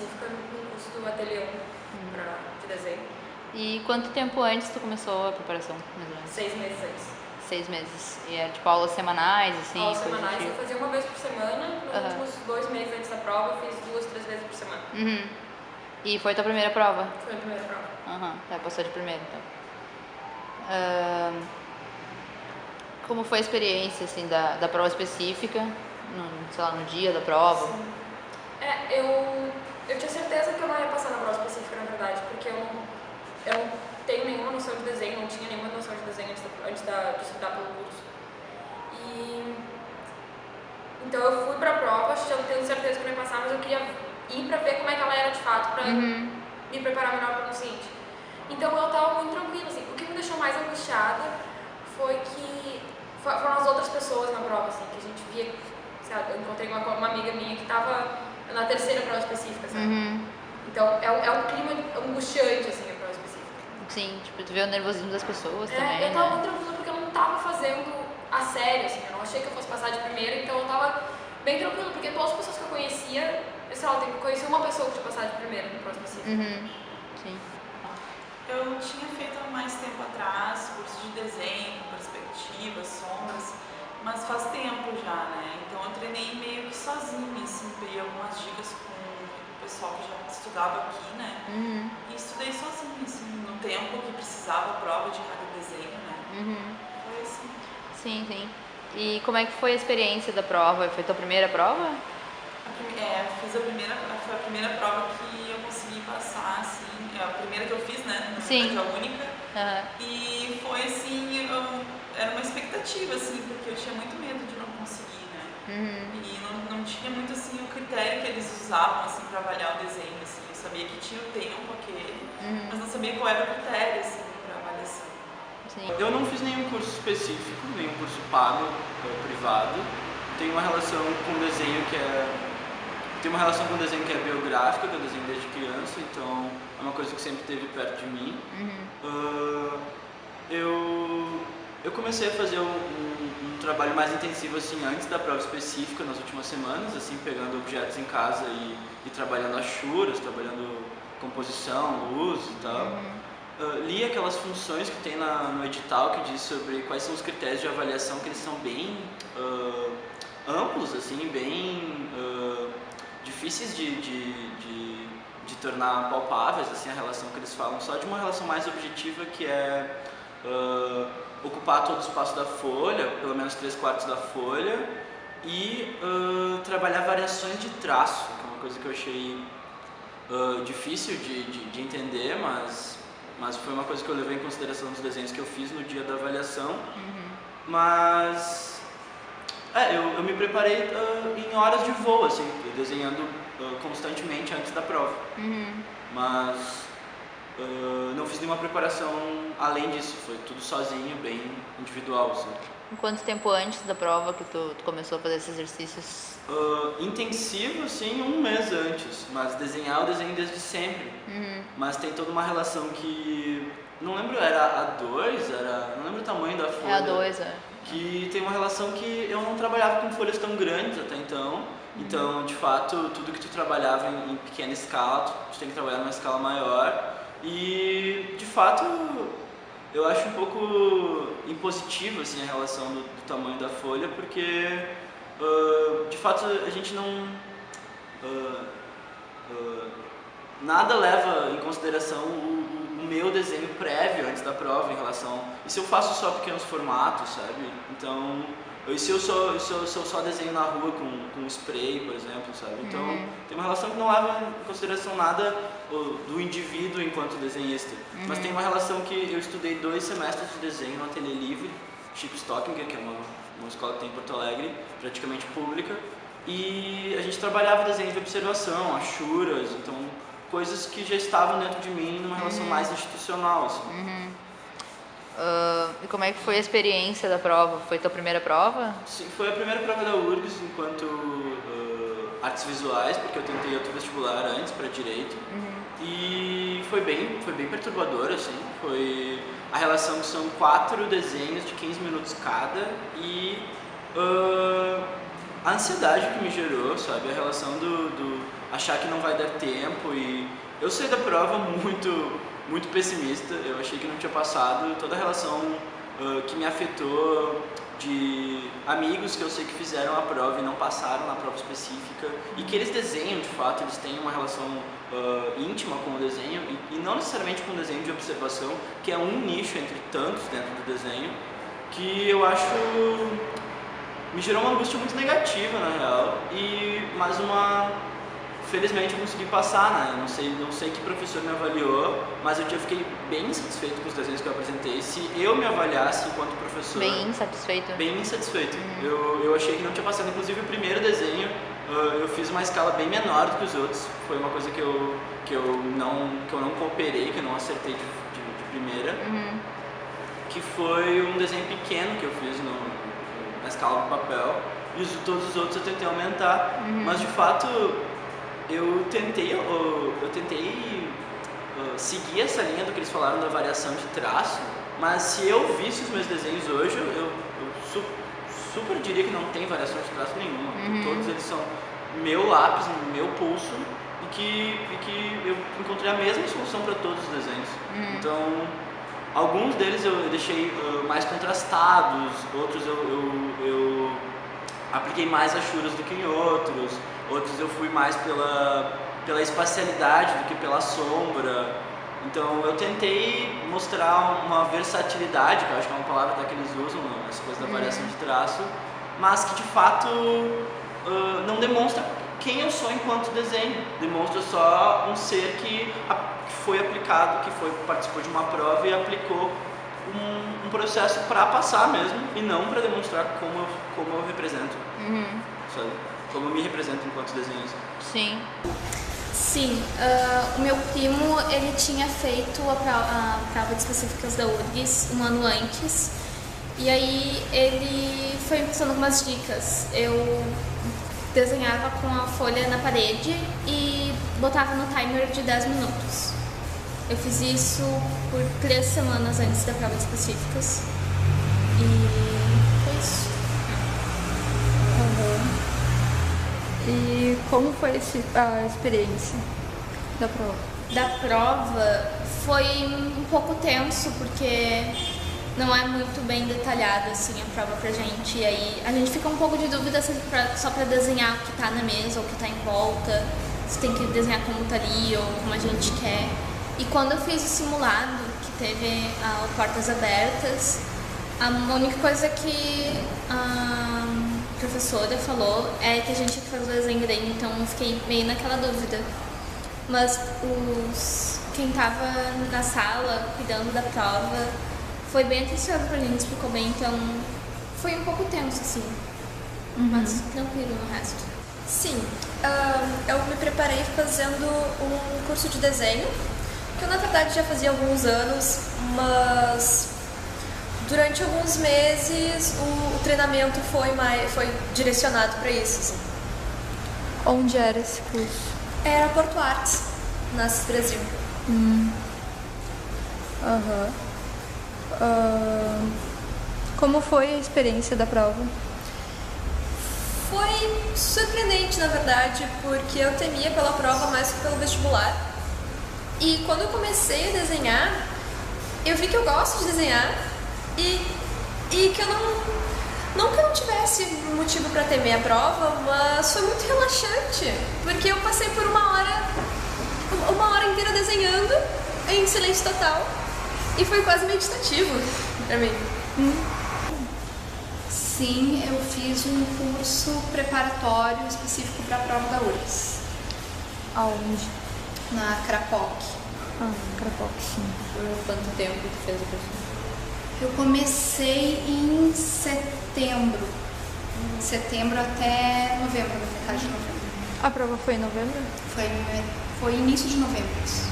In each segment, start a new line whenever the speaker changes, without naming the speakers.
específica no curso do Ateliê 1 de desenho.
E quanto tempo antes tu começou a preparação, mais ou menos?
6 meses antes.
6 meses. E era tipo aulas semanais, assim?
Aulas semanais, eu fazia uma vez por semana. Nos últimos 2 meses antes da prova, eu fiz 2, 3 vezes por semana.
E foi tua primeira prova?
Foi a primeira prova.
Passou de primeira, então. Como foi a experiência, assim, da prova específica, sei lá, no dia da prova?
Sim. Eu tinha certeza que eu não ia passar na prova específica, na verdade, porque eu não tenho nenhuma noção de desenho, não tinha nenhuma noção de desenho antes de estudar pelo curso. Então eu fui pra prova, já tendo certeza que eu não ia passar, mas eu queria ir pra ver como é que ela era de fato, pra me preparar melhor para o consciente. Então eu tava muito tranquila, assim. O que me deixou mais angustiada foi que foram as outras pessoas na prova, assim, que a gente via, sabe, eu encontrei uma amiga minha que tava na terceira prova específica, sabe? Então é um clima angustiante, assim, a prova específica.
Sim, tipo, tu vê o nervosismo das pessoas também,
eu tava muito tranquila porque eu não tava fazendo a sério, assim, eu não achei que eu fosse passar de primeira, então eu tava bem tranquila, porque todas as pessoas que eu conhecia, eu sei lá, eu conheci uma pessoa que tinha passado de primeira na prova específica.
Sim.
Eu tinha feito há mais tempo atrás curso de desenho, perspectiva, sombras, mas faz tempo já, né? Então eu treinei meio que sozinha, assim, peguei algumas dicas com o pessoal que já estudava aqui, né? E estudei sozinha, assim, no tempo que precisava a prova de cada desenho, né? Foi assim.
Sim. E como é que foi a experiência da prova? Foi tua primeira prova?
Foi a primeira prova que eu consegui passar, assim, a primeira que eu fiz, né?
Sim.
A única. E foi assim, era uma expectativa, assim, porque eu tinha muito medo de não conseguir, né? E não tinha muito, assim, o critério que eles usavam, assim, para avaliar o desenho, assim. Eu sabia que tinha o tempo aquele, mas não sabia qual era o critério, assim, para avaliação.
Sim.
Eu não fiz nenhum curso específico, nenhum curso pago, privado. Tenho uma relação com desenho que é... Tem uma relação com desenho que é biográfica, que eu desenho desde criança, então é uma coisa que sempre esteve perto de mim. Eu comecei a fazer um trabalho mais intensivo assim antes da prova específica, nas últimas semanas, assim, pegando objetos em casa e trabalhando as churas, trabalhando composição, luz e tal. Li aquelas funções que tem no edital que diz sobre quais são os critérios de avaliação, que eles são bem amplos, assim, bem difíceis de tornar palpáveis, assim, a relação que eles falam, só de uma relação mais objetiva, que é ocupar todo o espaço da folha, pelo menos 3/4 da folha, e trabalhar variações de traço, que é uma coisa que eu achei difícil de entender, mas foi uma coisa que eu levei em consideração nos desenhos que eu fiz no dia da avaliação. Mas eu me preparei em horas de voo, assim, desenhando constantemente antes da prova. Mas não fiz nenhuma preparação além disso, foi tudo sozinho, bem individual, assim.
Quanto tempo antes da prova que tu começou a fazer esses exercícios?
Intensivo, sim, 1 mês antes, mas desenhar eu desenho desde sempre. Mas tem toda uma relação que... Não lembro, era A2, não lembro o tamanho da folha.
É A2,
Que tem uma relação que eu não trabalhava com folhas tão grandes até então. Então, de fato, tudo que tu trabalhava em pequena escala, tu tem que trabalhar numa escala maior. E, de fato, eu acho um pouco impositivo, assim, a relação do tamanho da folha, porque, de fato, a gente não... nada leva em consideração o meu desenho prévio antes da prova em relação... E se eu faço só pequenos formatos, sabe? Então... E se eu só desenho na rua com spray, por exemplo, sabe? Então, tem uma relação que não leva em consideração nada do indivíduo enquanto desenhista. Mas tem uma relação que eu estudei 2 semestres de desenho no Ateliê Livre, Chip Stockinger, que é uma escola que tem em Porto Alegre, praticamente pública. E a gente trabalhava desenho de observação, achuras, então coisas que já estavam dentro de mim numa relação mais institucional, assim.
E como é que foi a experiência da prova? Foi tua primeira prova?
Sim, foi a primeira prova da URGS enquanto artes visuais, porque eu tentei outro vestibular antes para direito. E foi bem perturbador, assim. Foi a relação que são 4 desenhos de 15 minutos cada e a ansiedade que me gerou, sabe? A relação achar que não vai dar tempo. E eu saí da prova muito pessimista. Eu achei que não tinha passado. Toda a relação que me afetou de amigos que eu sei que fizeram a prova e não passaram na prova específica, e que eles desenham de fato, eles têm uma relação íntima com o desenho, e não necessariamente com o desenho de observação, que é um nicho entre tantos dentro do desenho, que eu acho me gerou uma angústia muito negativa, na real, mas felizmente eu consegui passar, né? Não sei que professor me avaliou, mas eu fiquei bem insatisfeito com os desenhos que eu apresentei. Se eu me avaliasse enquanto professor...
Bem insatisfeito?
Bem insatisfeito. Eu achei que não tinha passado. Inclusive, o primeiro desenho, eu fiz uma escala bem menor do que os outros. Foi uma coisa que eu não cooperei, que eu não acertei de primeira. Que foi um desenho pequeno que eu fiz na escala do papel. E todos os outros eu tentei aumentar. Mas, de fato... Eu tentei seguir essa linha do que eles falaram da variação de traço, mas se eu visse os meus desenhos hoje, eu super diria que não tem variação de traço nenhuma. Todos eles são meu lápis, meu pulso, e que eu encontrei a mesma solução para todos os desenhos. Então, alguns deles eu deixei mais contrastados, outros eu apliquei mais achuras do que em outros eu fui mais pela espacialidade do que pela sombra. Então eu tentei mostrar uma versatilidade, que eu acho que é uma palavra até que eles usam, essa coisa da variação de traço, mas que de fato não demonstra quem eu sou enquanto desenho, demonstra só um ser que foi aplicado, participou de uma prova e aplicou um processo para passar mesmo, e não para demonstrar como eu represento, sabe? Como eu me represento enquanto desenhista.
Sim.
Sim, o meu primo, ele tinha feito a prova de específicas da URGS um ano antes, e aí ele foi me passando algumas dicas. Eu desenhava com a folha na parede e botava no timer de 10 minutos. Eu fiz isso por 3 semanas antes da prova de específicas, e foi isso.
E como foi a experiência da prova?
Da prova foi um pouco tenso, porque não é muito bem detalhada assim a prova pra gente. E aí a gente fica um pouco de dúvida se só pra desenhar o que tá na mesa ou o que tá em volta, se tem que desenhar como tá ali ou como a gente quer. E quando eu fiz o simulado, que teve portas abertas, a única coisa que a professora falou é que a gente tinha que fazer o desenho grande, então eu fiquei meio naquela dúvida. Mas quem tava na sala cuidando da prova foi bem atencioso pra gente, explicou bem, então foi um pouco tenso assim, mas tranquilo no resto.
Sim, eu me preparei fazendo um curso de desenho, que eu na verdade já fazia há alguns anos, mas durante alguns meses o treinamento foi direcionado para isso. Assim.
Onde era esse curso?
Era Porto Artes, na Assis Brasil.
Como foi a experiência da prova?
Foi surpreendente, na verdade, porque eu temia pela prova mais que pelo vestibular. E quando eu comecei a desenhar, eu vi que eu gosto de desenhar e que eu não que eu não tivesse motivo para temer a prova, mas foi muito relaxante, porque eu passei por uma hora inteira desenhando em silêncio total e foi quase meditativo para mim.
Sim, eu fiz um curso preparatório específico para a prova da URGS.
Aonde?
Na Crapoc.
Crapoc, sim.
Por quanto tempo tu fez o curso?
Eu comecei em setembro. De setembro até novembro, na metade de novembro.
A prova foi em novembro?
Foi início de novembro. Isso.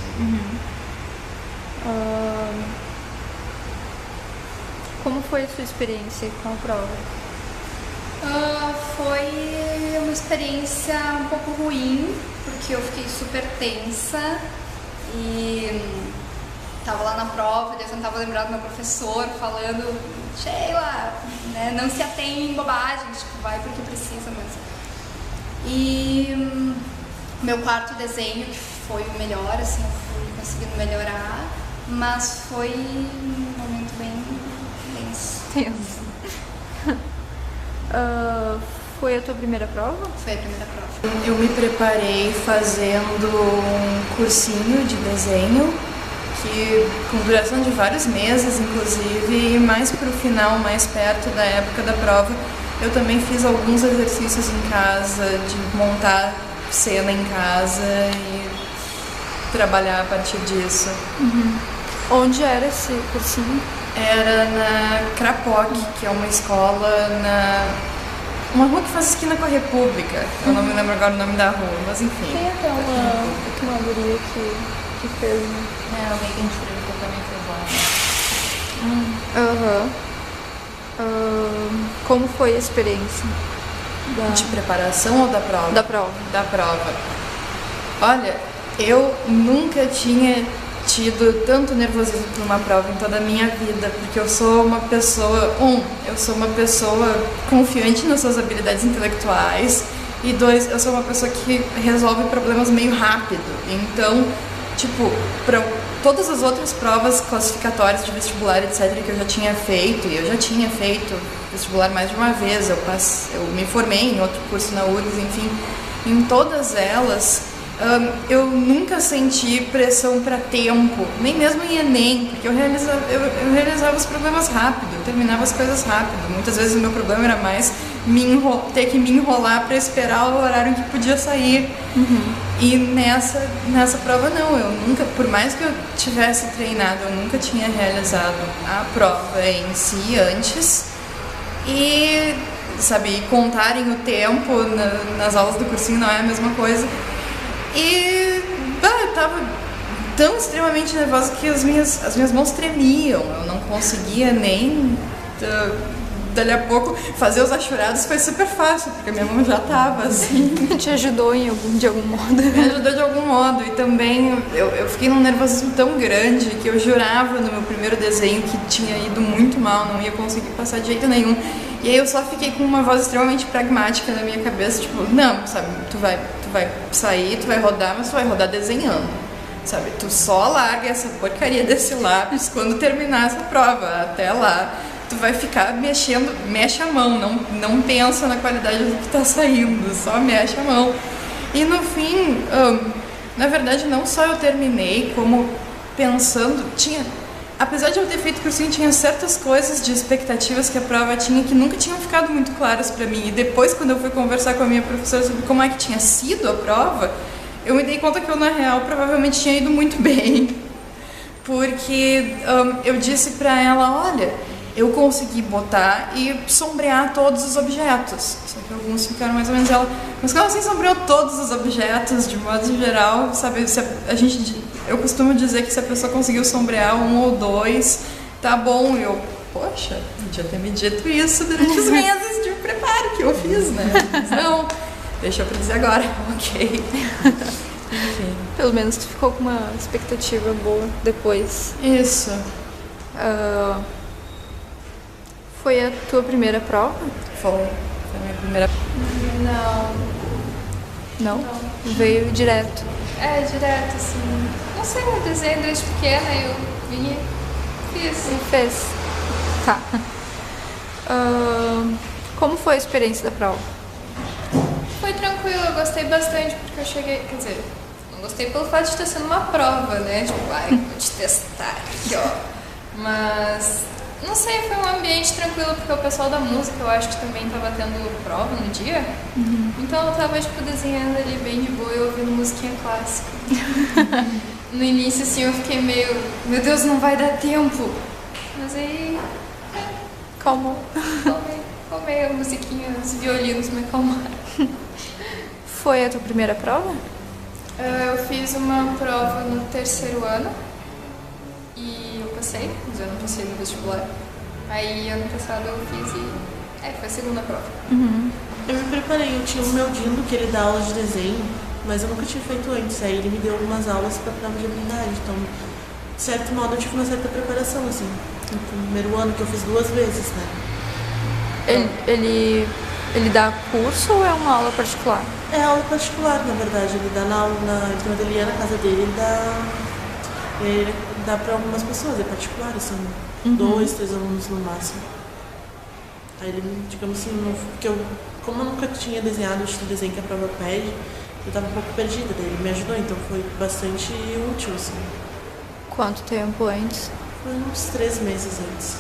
Como foi a sua experiência com a prova?
Foi uma experiência um pouco ruim, porque eu fiquei super tensa e tava lá na prova e eu tentava lembrar do meu professor falando: Sheila, né, não se atém em bobagens, tipo, vai porque precisa mesmo. E Meu quarto desenho, que foi o melhor, assim, eu fui conseguindo melhorar, mas foi um momento bem tenso.
Foi a tua primeira prova?
Foi a primeira prova.
Eu me preparei fazendo um cursinho de desenho, que com duração de vários meses, inclusive, e mais pro final, mais perto da época da prova, eu também fiz alguns exercícios em casa, de montar cena em casa e trabalhar a partir disso.
Onde era esse cursinho?
Era na Crapoc, que é uma escola uma rua que faz esquina com a República. Eu não me lembro agora o nome da rua, mas enfim.
Tem até uma guria que fez, né?
Alguém que a gente entrevistou também fez lá.
Como foi a experiência?
De preparação ou da prova?
Da prova.
Da prova. Olha, eu nunca tinha tido tanto nervosismo por uma prova em toda a minha vida, porque eu sou uma pessoa, eu sou uma pessoa confiante nas suas habilidades intelectuais, e 2, eu sou uma pessoa que resolve problemas meio rápido. Então, tipo, para todas as outras provas classificatórias de vestibular, etc., que eu já tinha feito, e eu já tinha feito vestibular mais de uma vez, eu me formei em outro curso na URGS, enfim, em todas elas, eu nunca senti pressão para tempo, nem mesmo em Enem, porque eu realizava os problemas rápido, eu terminava as coisas rápido. Muitas vezes o meu problema era mais ter que me enrolar para esperar o horário em que podia sair. E nessa prova não, eu nunca, por mais que eu tivesse treinado, eu nunca tinha realizado a prova em si antes. E, sabe, contarem o tempo nas aulas do cursinho não é a mesma coisa. E eu tava tão extremamente nervosa que as minhas mãos tremiam. Eu não conseguia nem dali a pouco fazer os achurados. Foi super fácil, porque a minha mão já tava assim.
Te ajudou de algum modo?
Me ajudou de algum modo. E também eu fiquei num nervosismo tão grande que eu jurava no meu primeiro desenho que tinha ido muito mal, não ia conseguir passar de jeito nenhum. E aí eu só fiquei com uma voz extremamente pragmática na minha cabeça, tipo, não, sabe, tu vai sair, tu vai rodar, mas tu vai rodar desenhando, sabe, tu só larga essa porcaria desse lápis quando terminar essa prova, até lá tu vai ficar mexe a mão, não pensa na qualidade do que tá saindo, só mexe a mão. E no fim, na verdade não só eu terminei, como pensando, apesar de eu ter feito cursinho, tinha certas coisas de expectativas que a prova tinha que nunca tinham ficado muito claras pra mim. E depois, quando eu fui conversar com a minha professora sobre como é que tinha sido a prova, eu me dei conta que eu, na real, provavelmente tinha ido muito bem. Porque eu disse pra ela, olha, eu consegui botar e sombrear todos os objetos. Só que alguns ficaram mais ou menos ela. Mas como assim sombreou todos os objetos, de modo geral, sabe? Eu costumo dizer que se a pessoa conseguiu sombrear 1 ou 2, tá bom. Eu, poxa, podia ter me dito isso durante os meses de preparo que eu fiz, né? Mas não, deixa pra dizer agora, ok. Enfim.
Pelo menos tu ficou com uma expectativa boa depois.
Isso.
Foi a tua primeira prova?
Foi a minha primeira.
Não? Veio direto.
É, direto, assim. Não sei, eu desenho desde pequena, eu vinha e fiz.
E fez. Tá. Como foi a experiência da prova?
Foi tranquilo, eu gostei bastante porque eu cheguei, quer dizer, não gostei pelo fato de estar sendo uma prova, né? Tipo, vou te testar aqui, ó. Mas, não sei, foi um ambiente tranquilo porque o pessoal da música eu acho que também estava tendo prova no dia. Então eu tava, tipo, desenhando ali bem de boa e ouvindo musiquinha clássica. No início, assim, eu fiquei meio, meu Deus, não vai dar tempo. Mas aí,
Calmou.
calmei a musiquinha, os violinos me acalmaram.
Foi a tua primeira prova?
Eu fiz uma prova no 3º ano e eu passei, mas eu não passei no vestibular. Aí ano passado eu fiz e foi a segunda prova.
Eu me preparei, eu tinha o meu Dindo que ele dá aulas de desenho, mas eu nunca tinha feito antes. Aí ele me deu algumas aulas para prova de habilidade, então de certo modo eu tive uma certa preparação, assim. No primeiro ano que eu fiz 2 vezes, né?
Ele Ele dá curso ou é uma aula particular?
É aula particular, na verdade. Ele dá ele tem uma ateliê na casa dele, ele dá para algumas pessoas, é particular, são 2, 3 alunos no máximo. Aí ele, digamos assim, porque como eu nunca tinha desenhado o estilo de desenho que a prova pede, eu estava um pouco perdida, daí ele me ajudou, então foi bastante útil, assim.
Quanto tempo antes?
Foi uns 3 meses antes.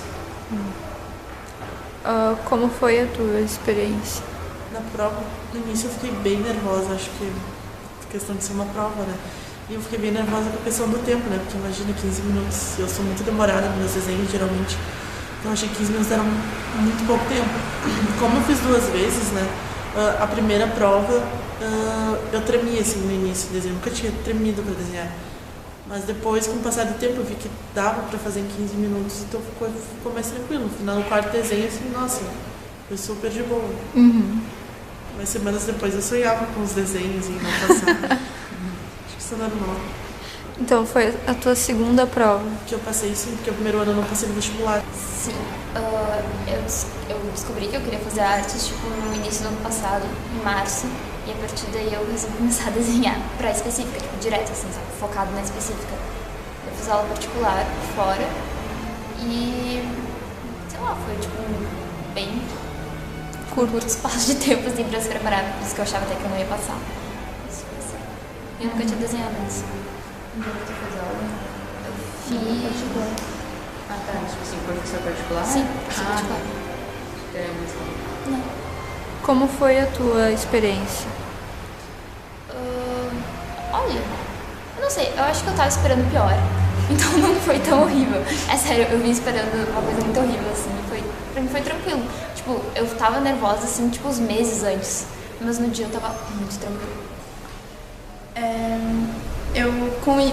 Como foi a tua experiência?
Na prova, no início eu fiquei bem nervosa, acho que questão de ser uma prova, né? E eu fiquei bem nervosa com a questão do tempo, né? Porque imagina 15 minutos, eu sou muito demorada nos meus desenhos, geralmente. Então eu achei que 15 minutos era muito pouco tempo. Como eu fiz 2 vezes, né? A primeira prova, eu tremia assim no início do desenho, eu nunca tinha tremido para desenhar. Mas depois, com o passar do tempo, eu vi que dava para fazer em 15 minutos, então ficou mais tranquilo. No final, no quarto desenho, assim, nossa, foi super de boa. Mas semanas depois eu sonhava com os desenhos e não passava. Acho que isso é normal.
Então foi a tua segunda prova?
Que eu passei sim, porque o primeiro ano eu não passei no vestibular.
Sim, eu descobri que eu queria fazer artes tipo no início do ano passado, em março, e a partir daí eu resolvi começar a desenhar pra específica, tipo direto, assim, sabe? Focado na específica. Eu fiz aula particular fora e, sei lá, foi tipo bem curto espaço de tempo assim pra se preparar, por isso que eu achava até que eu não ia passar. Isso foi assim. Eu nunca tinha desenhado antes.
Onde você fez aula?
Eu fiz particular.
Ah, tá. Tipo assim, professor particular?
Sim, professor particular. Não.
Como foi a tua experiência?
Olha, eu não sei, eu acho que eu tava esperando pior. Então não foi tão horrível. É sério, eu vim esperando uma coisa muito horrível, assim. Pra mim foi tranquilo. Tipo, eu tava nervosa, assim, tipo, uns meses antes. Mas no dia eu tava muito tranquilo.
Eu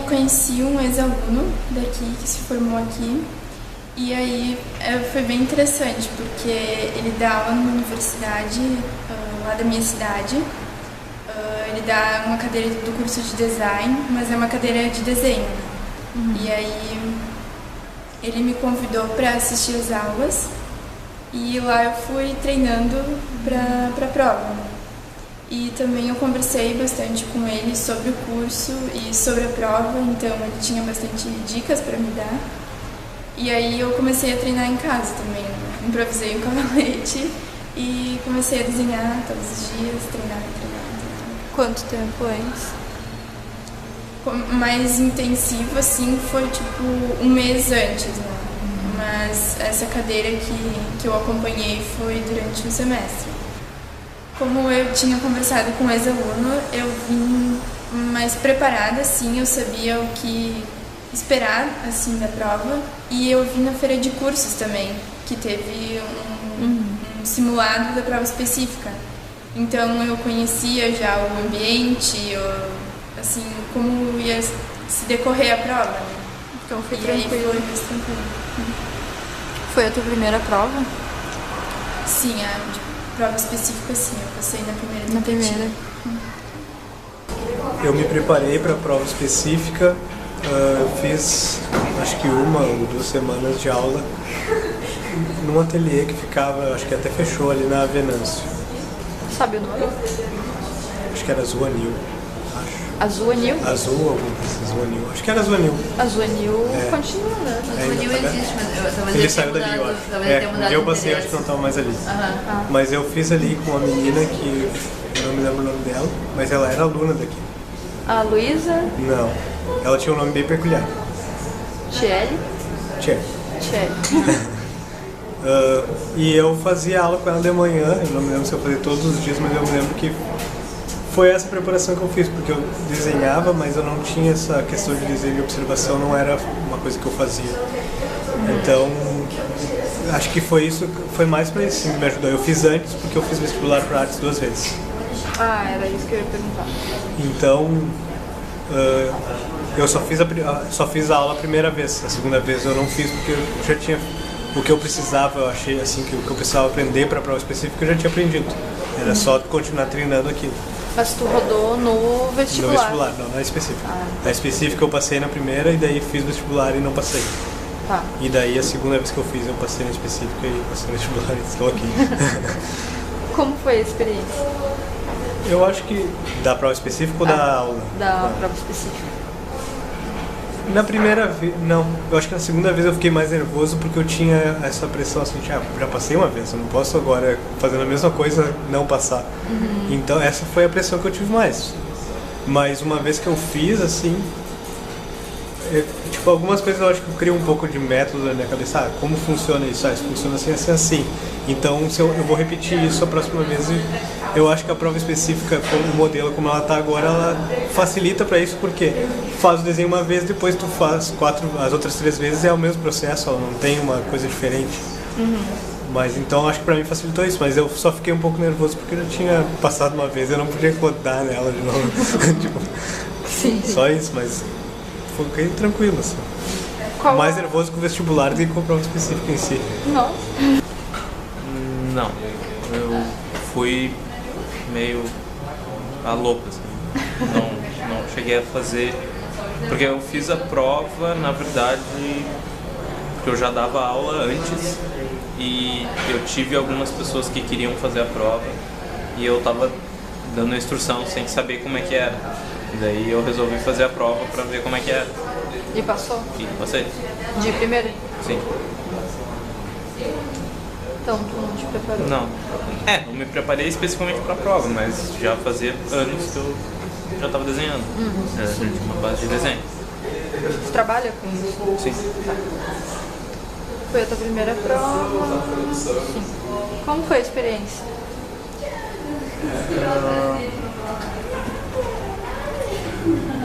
conheci um ex-aluno daqui, que se formou aqui. E aí foi bem interessante, porque ele dá aula numa universidade lá da minha cidade. Ele dá uma cadeira do curso de design, mas é uma cadeira de desenho. E aí ele me convidou para assistir as aulas e lá eu fui treinando para a prova. E também eu conversei bastante com ele sobre o curso e sobre a prova, então ele tinha bastante dicas para me dar. E aí eu comecei a treinar em casa também, improvisei um cavalete e comecei a desenhar todos os dias, treinar.
Quanto tempo antes?
Mais intensivo, assim, foi tipo um mês antes, né? Mas essa cadeira que eu acompanhei foi durante o semestre. Como eu tinha conversado com o ex-aluno, eu vim mais preparada, assim, eu sabia o que esperar, assim, da prova. E eu vim na feira de cursos também, que teve um simulado da prova específica. Então eu conhecia já o ambiente, assim, como ia se decorrer a prova, né?
Então foi
tranquilo. Foi mais tranquilo.
Foi a tua primeira prova?
Sim, a prova específica sim, eu passei na primeira tentativa.
Na primeira.
Eu me preparei para a prova específica, fiz acho que 1 ou 2 semanas de aula num ateliê que ficava, acho que até fechou ali na Venâncio.
Sabe o nome?
Acho que era Zuanil.
Azuanil?
Azul, alguma coisa, Zuanil. Acho que era Zuanil.
Azuanil continua, né?
Azuanil existe, mas talvez
ele saiu dali, eu acho. Eu passei, acho que não estava mais ali. Mas eu fiz ali com uma menina que eu não me lembro o nome dela, mas ela era aluna daqui.
A Luísa?
Não. Ela tinha um nome bem peculiar.
Tiele?
Tiele. E eu fazia aula com ela de manhã, eu não me lembro se eu fazia todos os dias, mas eu me lembro que foi essa preparação que eu fiz, porque eu desenhava, mas eu não tinha essa questão de desenho e observação, não era uma coisa que eu fazia. Então, acho que foi isso, foi mais pra isso que me ajudou. Eu fiz antes, porque eu fiz vestibular para artes 2 vezes.
Ah, era isso que eu ia perguntar.
Então, eu só fiz a aula a primeira vez, a segunda vez eu não fiz porque eu já tinha o que eu precisava, eu achei assim que o que eu precisava aprender para a prova específica eu já tinha aprendido. Era só continuar treinando aquilo.
Mas tu rodou no vestibular?
No vestibular, não, na específica. Na específica eu passei na primeira e daí fiz vestibular e não passei.
Tá.
E daí a segunda vez que eu fiz eu passei na específica e passei no vestibular e estou aqui.
Como foi a experiência?
Eu acho que da prova específica ou da aula?
Da prova específica.
Na primeira vez, não. Eu acho que na segunda vez eu fiquei mais nervoso porque eu tinha essa pressão assim, já passei uma vez, eu não posso agora, fazendo a mesma coisa, não passar. Então essa foi a pressão que eu tive mais. Mas uma vez que eu fiz, assim, tipo, algumas coisas eu acho que eu crio um pouco de método na minha cabeça. Como funciona isso? Isso funciona assim, assim, assim. Então se eu vou repetir isso a próxima vez. Eu acho que a prova específica, o modelo como ela está agora, ela facilita para isso, porque faz o desenho uma vez, depois tu faz as outras 3 vezes, é o mesmo processo, ela não tem uma coisa diferente. Mas então acho que para mim facilitou isso, mas eu só fiquei um pouco nervoso porque eu já tinha passado uma vez, eu não podia rodar nela de novo. Tipo,
Sim.
Só isso, mas fiquei tranquilo, assim. Mais nervoso com o vestibular do que com a prova específica em si.
Não.
Não, eu fui meio a louca, assim. Não cheguei a fazer, porque eu fiz a prova, na verdade, porque eu já dava aula antes e eu tive algumas pessoas que queriam fazer a prova e eu tava dando a instrução sem saber como é que era. E daí eu resolvi fazer a prova pra ver como é que era.
E passou?
E passei.
De primeira?
Sim.
Então, tu não te preparou?
Não. Não me preparei especificamente para a prova, mas já fazia anos que eu já estava desenhando. Tinha uma base de desenho.
Você trabalha com isso?
Sim.
Tá. Foi a tua primeira prova? Sim. Como foi a experiência?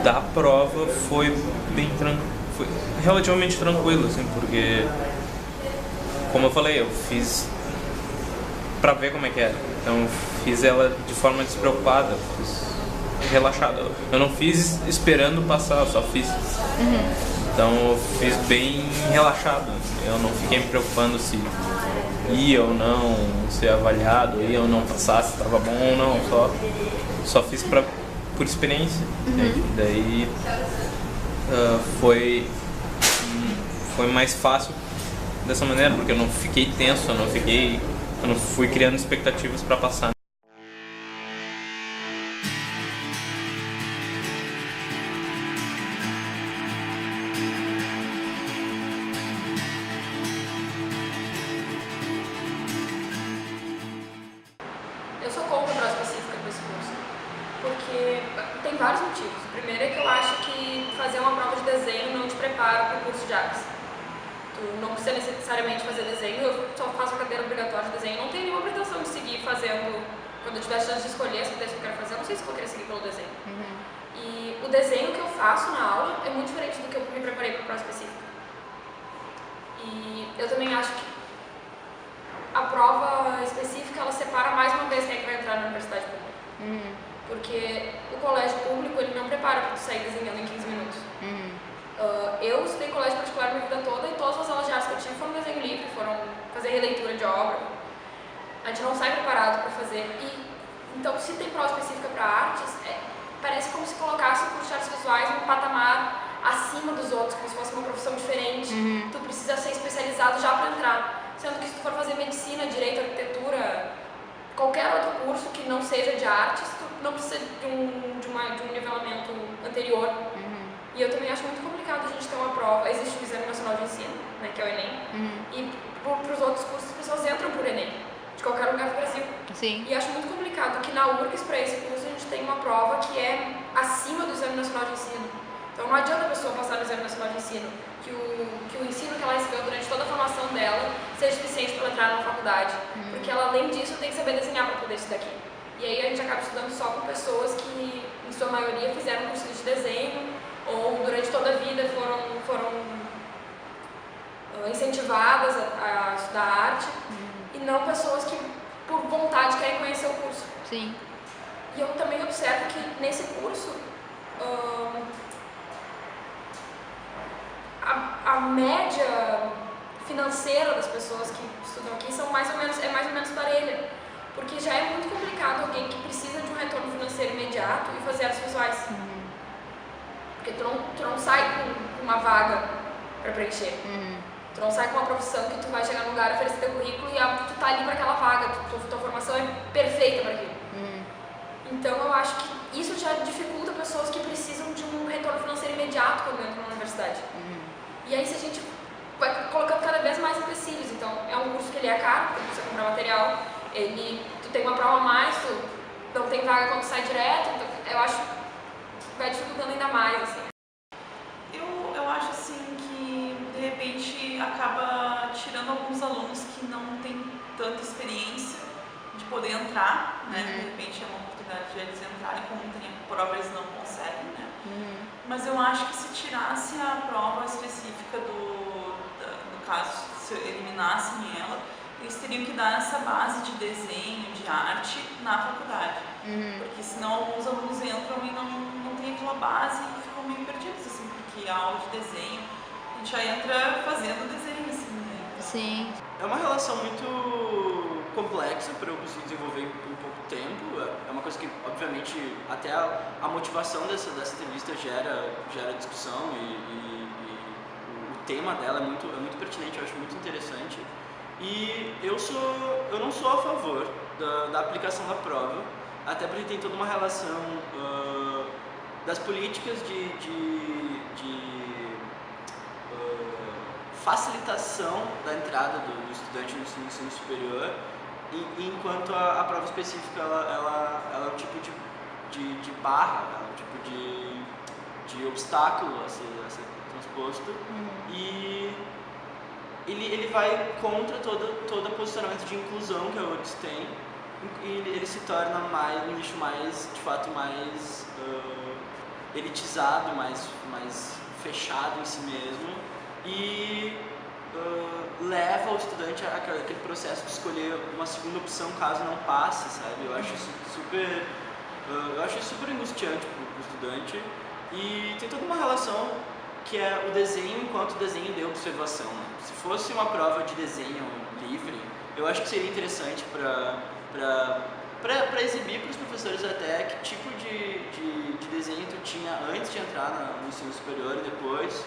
Da prova foi foi relativamente tranquilo, assim, porque, como eu falei, eu fiz pra ver como é que era. Então eu fiz ela de forma despreocupada, fiz relaxada. Eu não fiz esperando passar, eu só fiz. Então eu fiz bem relaxado. Eu não fiquei me preocupando se ia ou não ser avaliado, ia ou não passar, se estava bom ou não. Só fiz por experiência. E daí foi mais fácil dessa maneira, porque eu não fiquei tenso, eu não fui criando expectativas para passar.
Eu sou contra a prova específica para esse curso, porque tem vários motivos. O primeiro é que eu acho que fazer uma prova de desenho não te prepara para o curso de artes. Tu não precisa necessariamente fazer desenho, eu só faço a cadeira obrigatória de desenho, não tenho nenhuma pretensão de seguir fazendo, quando eu tiver a chance de escolher essa cadeira que eu quero fazer, eu não sei se eu vou querer seguir pelo desenho. E o desenho que eu faço na aula é muito diferente do que eu me preparei para a prova específica. E eu também acho que a prova específica, ela separa mais uma vez quem é que vai entrar na universidade pública. Porque o colégio público, ele não prepara para tu sair desenhando em 15 minutos. Eu estudei em colégio particular minha vida toda e todas as aulas de artes que eu tive foram desenho livre, foram fazer releitura de obra. A gente não sai preparado para fazer. Então, se tem prova específica para artes, parece como se colocasse o curso de artes visuais num patamar acima dos outros, como se fosse uma profissão diferente. Tu precisa ser especializado já para entrar. Sendo que se tu for fazer medicina, direito, arquitetura, qualquer outro curso que não seja de artes, tu não precisa de um nivelamento anterior. E eu também acho muito complicado a gente ter uma prova. Existe o Exame Nacional de Ensino, né, que é o Enem, e para os outros cursos as pessoas entram por Enem, de qualquer lugar do Brasil.
Sim.
E acho muito complicado que na URGS, para esse curso, a gente tem uma prova que é acima do Exame Nacional de Ensino. Então não adianta a pessoa passar no Exame Nacional de Ensino, que o ensino que ela recebeu durante toda a formação dela seja suficiente para entrar na faculdade. Porque ela, além disso, tem que saber desenhar para poder estudar aqui. E aí a gente acaba estudando só com pessoas que, em sua maioria, fizeram curso de desenho ou durante toda a vida foram incentivadas a estudar arte, e não pessoas que, por vontade, querem conhecer o curso.
Sim.
E eu também observo que, nesse curso, a média financeira das pessoas que estudam aqui é mais ou menos parelha, porque já é muito complicado alguém que precisa de um retorno financeiro imediato e fazer artes visuais, porque tu não sai com uma vaga para preencher. Tu não sai com uma profissão que tu vai chegar num lugar, oferecer teu currículo e tu tá ali para aquela vaga, tua formação é perfeita para aquilo. Então eu acho que isso já dificulta pessoas que precisam de um retorno financeiro imediato quando entram na universidade. E aí se a gente vai colocando cada vez mais empecilhos, então é um curso que ele é caro, porque você comprar material, tu tem uma prova a mais, tu não tem vaga quando sai direto, então eu acho que vai dificultando ainda mais, assim.
Eu acho assim que de repente acaba tirando alguns alunos que não têm tanta experiência de poder entrar, né? De repente é uma oportunidade de eles entrarem, como tem a prova eles não conseguem, né? Mas eu acho que se tirasse a prova específica no caso, se eliminassem ela, eles teriam que dar essa base de desenho, de arte na faculdade. Porque senão alguns alunos entram e não tem aquela base e ficam meio perdidos, assim, porque a aula de desenho, a gente já entra fazendo desenho, assim, né?
Sim.
É uma relação muito complexa para eu conseguir desenvolver em pouco tempo. É uma coisa que, obviamente, até a motivação dessa entrevista gera discussão e o tema dela é muito pertinente, eu acho muito interessante. E eu não sou a favor da aplicação da prova, até porque tem toda uma relação das políticas de facilitação da entrada do estudante no ensino superior, enquanto a prova específica ela é um tipo de barra, é um tipo de obstáculo a ser transposto, e ele vai contra todo posicionamento de inclusão que a URGS tem, e ele se torna um nicho mais, de fato, mais elitizado, mais fechado em si mesmo, e leva o estudante àquele processo de escolher uma segunda opção caso não passe, sabe? Eu acho isso super angustiante para o estudante, e tem toda uma relação que é o desenho enquanto desenho de observação. Se fosse uma prova de desenho livre, eu acho que seria interessante para exibir para os professores até que tipo de desenho tu tinha antes de entrar no ensino superior e depois.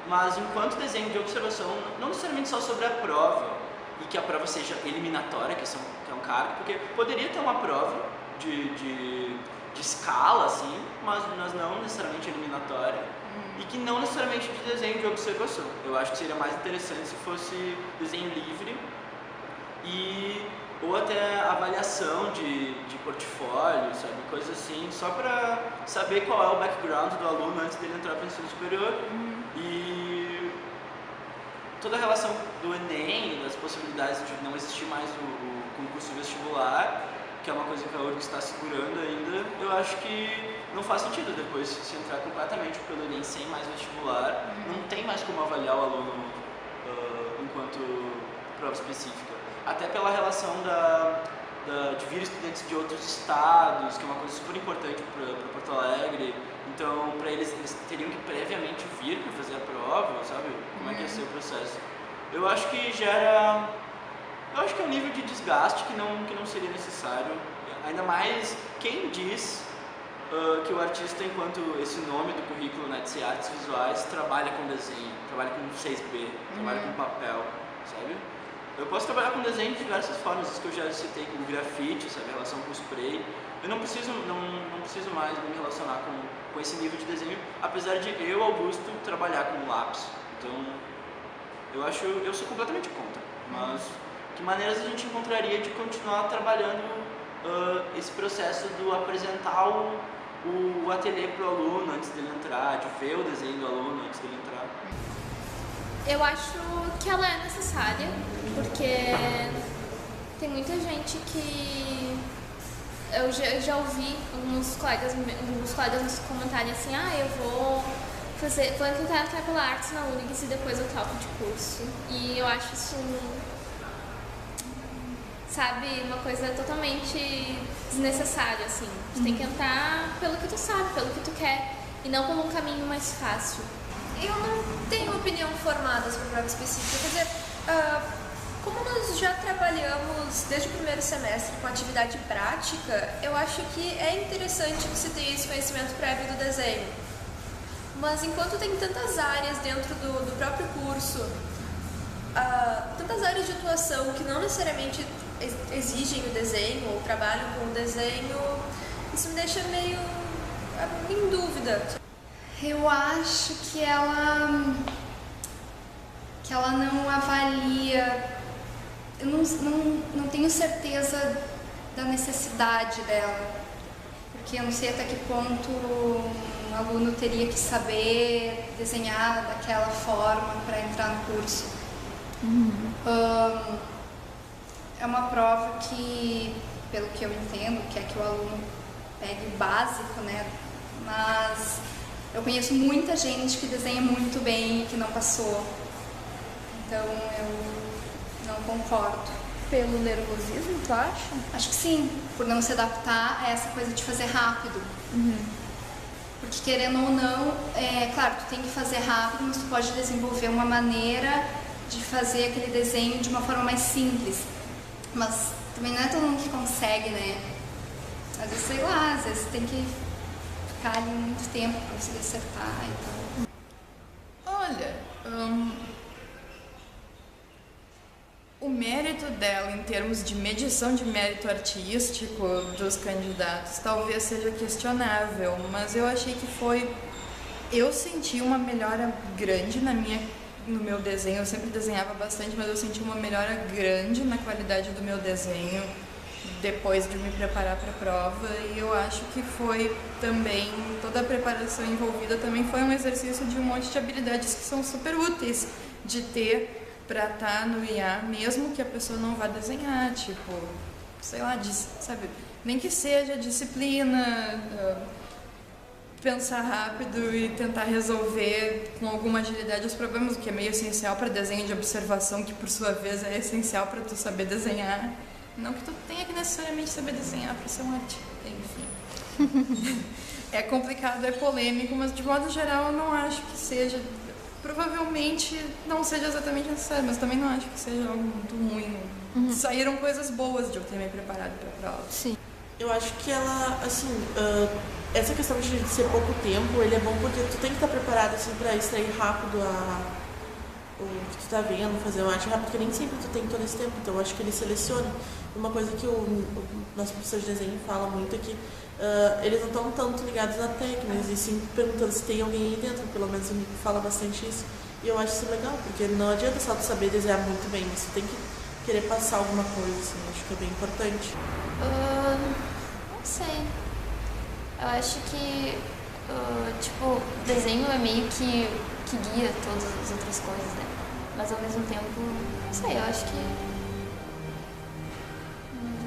Mas enquanto desenho de observação, não necessariamente só sobre a prova, e que a prova seja eliminatória, que é um cargo, porque poderia ter uma prova de escala, assim, mas não necessariamente eliminatória, e que não necessariamente de desenho de observação. Eu acho que seria mais interessante se fosse desenho livre, ou até avaliação de portfólio, sabe, coisas assim, só para saber qual é o background do aluno antes dele entrar para o ensino superior. E toda a relação do Enem, das possibilidades de não existir mais o concurso vestibular, que é uma coisa que a URGS está segurando ainda, eu acho que não faz sentido depois se entrar completamente pelo Enem sem mais vestibular, não tem mais como avaliar o aluno enquanto prova específica. Até pela relação de vir estudantes de outros estados, que é uma coisa super importante para Porto Alegre. Então, para eles teriam que previamente vir para fazer a prova, sabe? Como é que ia ser o processo? Eu acho que é um nível de desgaste que não seria necessário. Ainda mais quem diz que o artista, enquanto esse nome do currículo, né, de ser artes visuais, trabalha com desenho, trabalha com 6B, trabalha com papel, sabe? Eu posso trabalhar com desenho de diversas formas, isso que eu já citei, com grafite, sabe, a relação com spray. Eu não preciso mais me relacionar com esse nível de desenho, apesar de eu, Augusto, trabalhar com lápis. Então, eu sou completamente contra, mas que maneiras a gente encontraria de continuar trabalhando esse processo do apresentar o ateliê para o aluno antes dele entrar, de ver o desenho do aluno antes dele entrar?
Eu acho que ela é necessária, porque tem muita gente que eu já ouvi alguns colegas comentarem assim, eu vou tentar entrar pela artes na URGS e depois eu troco de curso. E eu acho isso, sabe, uma coisa totalmente desnecessária, assim. Tu tem que entrar pelo que tu sabe, pelo que tu quer, e não como um caminho mais fácil.
Eu não tenho opinião formada sobre prova específica. Quer dizer, como nós já trabalhamos desde o primeiro semestre com atividade prática, eu acho que é interessante você ter esse conhecimento prévio do desenho. Mas enquanto tem tantas áreas dentro do próprio curso, tantas áreas de atuação que não necessariamente exigem o desenho ou trabalham com o desenho, isso me deixa meio em dúvida.
Eu acho que ela não avalia, eu não tenho certeza da necessidade dela, porque eu não sei até que ponto um aluno teria que saber desenhar daquela forma para entrar no curso. É uma prova que, pelo que eu entendo, quer que o aluno pegue o básico, né? Mas eu conheço muita gente que desenha muito bem e que não passou. Então eu não concordo.
Pelo nervosismo, tu acha?
Acho que sim, por não se adaptar a essa coisa de fazer rápido. Porque querendo ou não, claro, tu tem que fazer rápido, mas tu pode desenvolver uma maneira de fazer aquele desenho de uma forma mais simples. Mas também não é todo mundo que consegue, né? Às vezes, sei lá, às vezes tem que ficar ali muito tempo pra conseguir acertar e tal.
Olha, o mérito dela em termos de medição de mérito artístico dos candidatos talvez seja questionável, mas eu achei que eu senti uma melhora grande no meu desenho. Eu sempre desenhava bastante, mas eu senti uma melhora grande na qualidade do meu desenho depois de me preparar para a prova, e eu acho que foi também, toda a preparação envolvida também foi um exercício de um monte de habilidades que são super úteis de ter para estar no IA, mesmo que a pessoa não vá desenhar, tipo, sei lá, sabe, nem que seja disciplina, pensar rápido e tentar resolver com alguma agilidade os problemas, o que é meio essencial para desenho de observação, que por sua vez é essencial para tu saber desenhar. Não que tu tenha que necessariamente saber desenhar para ser um artista, enfim. É complicado, é polêmico, mas de modo geral eu não acho que seja, provavelmente não seja exatamente necessário, mas também não acho que seja algo muito ruim. Saíram coisas boas de eu ter me preparado para a prova.
Sim.
Eu acho que ela, assim, essa questão de ser pouco tempo, ele é bom porque tu tem que estar preparado, assim, para extrair rápido o que tu tá vendo, fazer uma arte rápida, porque nem sempre tu tem todo esse tempo, então eu acho que ele seleciona. Uma coisa que o nosso professor de desenho fala muito é que eles não estão tanto ligados na técnica, e sim perguntando se tem alguém aí dentro, pelo menos ele fala bastante isso. E eu acho isso legal, porque não adianta só tu saber desenhar muito bem, mas tu tem que querer passar alguma coisa, assim, acho que é bem importante.
Não sei. Eu acho que, tipo, desenho é meio que guia todas as outras coisas, né? Mas ao mesmo tempo, não sei, eu acho que...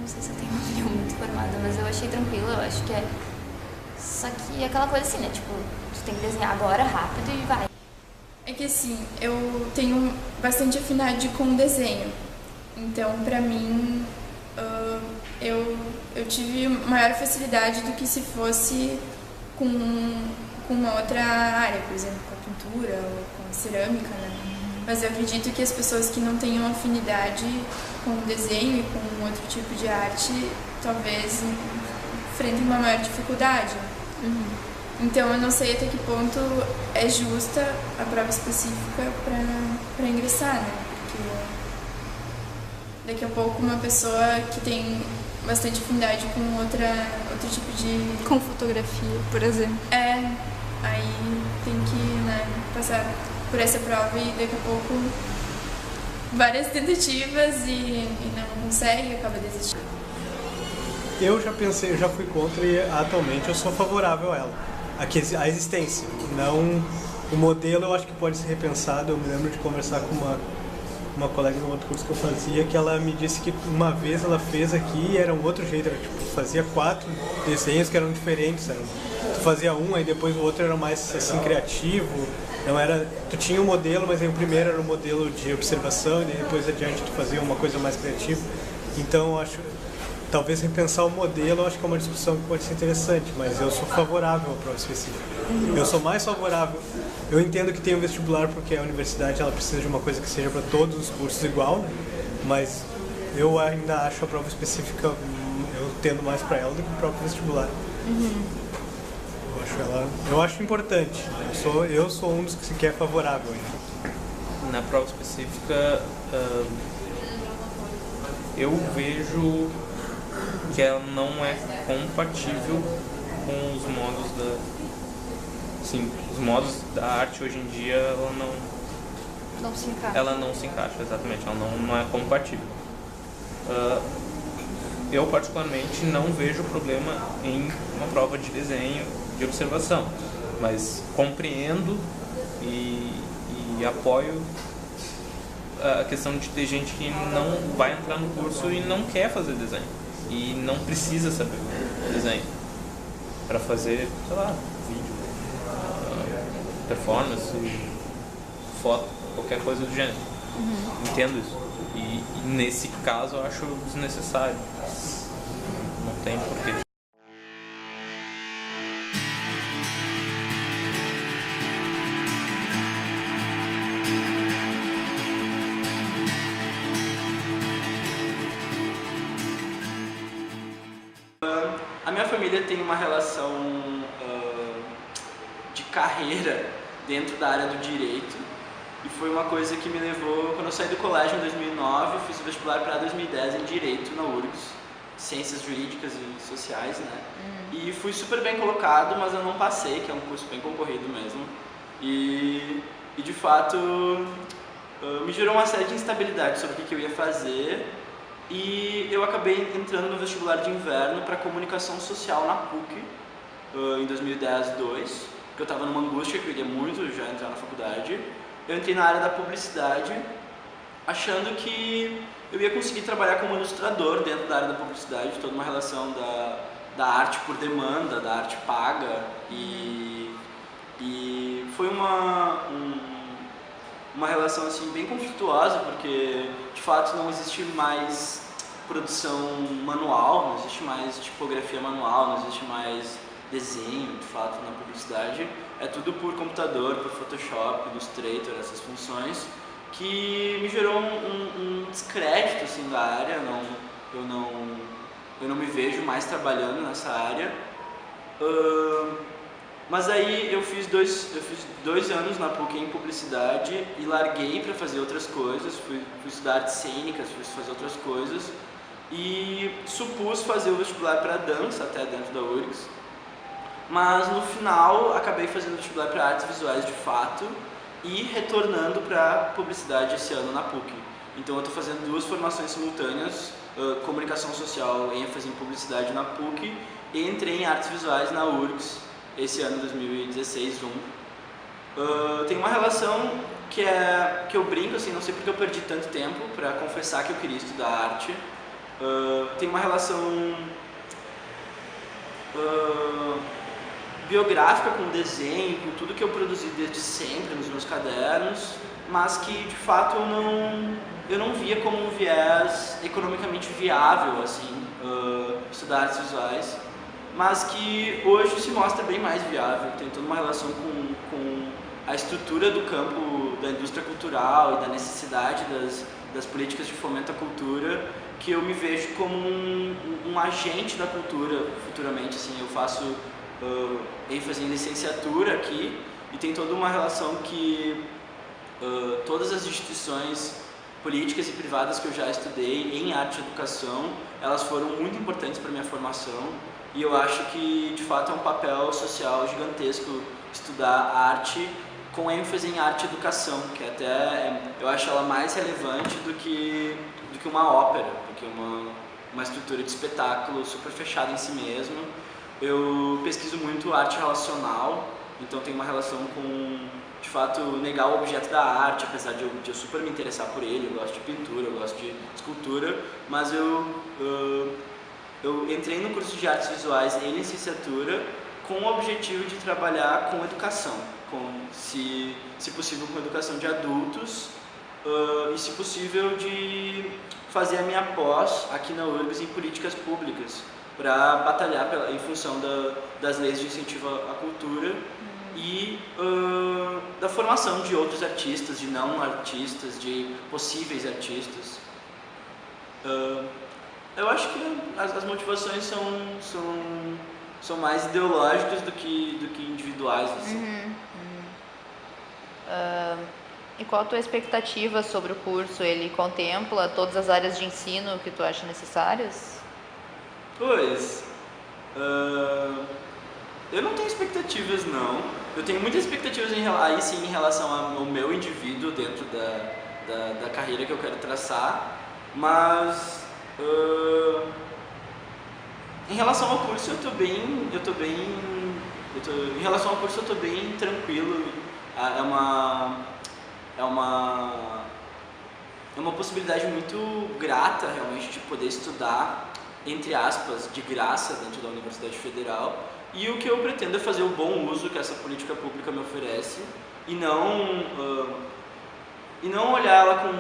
Não sei se eu tenho uma opinião muito formada, mas eu achei tranquilo, eu acho que é... Só que é aquela coisa assim, né? Tipo, tu tem que desenhar agora, rápido e vai.
É que assim, eu tenho bastante afinidade com o desenho. Então, pra mim, eu tive maior facilidade do que se fosse com uma outra área, por exemplo, com a pintura ou com a cerâmica, né? Mas eu acredito que as pessoas que não tenham afinidade com o desenho e com outro tipo de arte, talvez enfrentem uma maior dificuldade. Então, eu não sei até que ponto é justa a prova específica para ingressar, né? Porque daqui a pouco uma pessoa que tem bastante afinidade com outro tipo de...
Com fotografia, por exemplo.
Aí tem que, né, passar por essa prova e daqui a pouco várias tentativas e não consegue e acaba desistindo.
Eu já fui contra e atualmente eu sou favorável a ela. A existência, não o modelo. Eu acho que pode ser repensado. Eu me lembro de conversar com uma colega no outro curso que eu fazia, que ela me disse que uma vez ela fez aqui e era um outro jeito, era, tipo, fazia 4 desenhos que eram diferentes, tu fazia um, aí depois o outro era mais assim criativo, não era, tu tinha um modelo, mas aí o primeiro era um modelo de observação e depois adiante tu fazia uma coisa mais criativa. Então eu acho, talvez repensar o modelo, eu acho que é uma discussão que pode ser interessante, mas eu sou favorável à prova específica. Eu sou mais favorável. Eu entendo que tem o vestibular porque a universidade ela precisa de uma coisa que seja para todos os cursos igual, né? Mas eu ainda acho a prova específica, eu tendo mais para ela do que o próprio vestibular. Eu Eu acho importante. Eu sou um dos que se quer favorável.
Na prova específica, eu vejo que ela não é compatível com os modos Sim, os modos da arte hoje em dia,
Não se encaixa.
Ela não se encaixa, exatamente. Ela não é compatível. Eu, particularmente, não vejo problema em uma prova de desenho, de observação. Mas compreendo e apoio a questão de ter gente que não vai entrar no curso e não quer fazer desenho. E não precisa saber desenho para fazer, sei lá, vídeo, performance, foto, qualquer coisa do gênero. Entendo isso. E nesse caso eu acho desnecessário. Não tem porquê.
A minha família tem uma relação de carreira dentro da área do direito e foi uma coisa que me levou, quando eu saí do colégio em 2009, eu fiz o vestibular para 2010 em Direito na URGS, Ciências Jurídicas e Sociais, né? E fui super bem colocado, mas eu não passei, que é um curso bem concorrido mesmo. E de fato me gerou uma série de instabilidades sobre o que eu ia fazer. E eu acabei entrando no vestibular de inverno para comunicação social na PUC em 2010-2, porque eu estava numa angústia que eu queria muito já entrar na faculdade. Eu entrei na área da publicidade, achando que eu ia conseguir trabalhar como ilustrador dentro da área da publicidade, toda uma relação da arte por demanda, da arte paga, e foi uma relação assim bem conflituosa, porque de fato não existe mais produção manual, não existe mais tipografia manual, não existe mais desenho de fato na publicidade, é tudo por computador, por Photoshop, Illustrator, essas funções, que me gerou um descrédito assim da área. Eu não me vejo mais trabalhando nessa área. Mas aí eu fiz dois anos na PUC em publicidade e larguei para fazer outras coisas, fui estudar artes cênicas, fui fazer outras coisas e supus fazer o vestibular para dança até dentro da URGS, mas no final acabei fazendo vestibular para artes visuais de fato e retornando para publicidade esse ano na PUC. Então eu estou fazendo duas formações simultâneas, comunicação social, ênfase em publicidade na PUC, e entrei em artes visuais na URGS esse ano 2016, tem uma relação que eu brinco, assim, não sei porque eu perdi tanto tempo para confessar que eu queria estudar arte. Tem uma relação biográfica com o desenho, com tudo que eu produzi desde sempre nos meus cadernos, mas que de fato eu não via como um viés economicamente viável, assim, estudar artes visuais, mas que hoje se mostra bem mais viável, tem toda uma relação com a estrutura do campo da indústria cultural e da necessidade das políticas de fomento à cultura, que eu me vejo como um agente da cultura futuramente. Assim, eu faço ênfase em licenciatura aqui e tem toda uma relação que todas as instituições políticas e privadas que eu já estudei em arte e educação, elas foram muito importantes para a minha formação. E eu acho que, de fato, é um papel social gigantesco estudar arte com ênfase em arte e educação, que até eu acho ela mais relevante do que uma ópera, do que uma estrutura de espetáculo super fechada em si mesmo. Eu pesquiso muito arte relacional, então tem uma relação com, de fato, negar o objeto da arte, apesar de eu super me interessar por ele. Eu gosto de pintura, eu gosto de escultura, mas eu entrei no curso de artes visuais em licenciatura com o objetivo de trabalhar com educação, se possível com educação de adultos e se possível de fazer a minha pós aqui na URGS em políticas públicas para batalhar em função das leis de incentivo à cultura e da formação de outros artistas, de não artistas, de possíveis artistas. Eu acho que as motivações são mais ideológicos do que individuais, assim.
E qual a tua expectativa sobre o curso? Ele contempla todas as áreas de ensino que tu acha necessárias?
Pois, eu não tenho expectativas, não. Eu tenho muitas expectativas aí sim em relação ao meu indivíduo dentro da carreira que eu quero traçar, mas em relação ao curso em relação ao curso eu tô bem tranquilo. É uma possibilidade muito grata realmente de poder estudar, entre aspas, de graça dentro da Universidade Federal, e o que eu pretendo é fazer o bom uso que essa política pública me oferece e não olhar ela com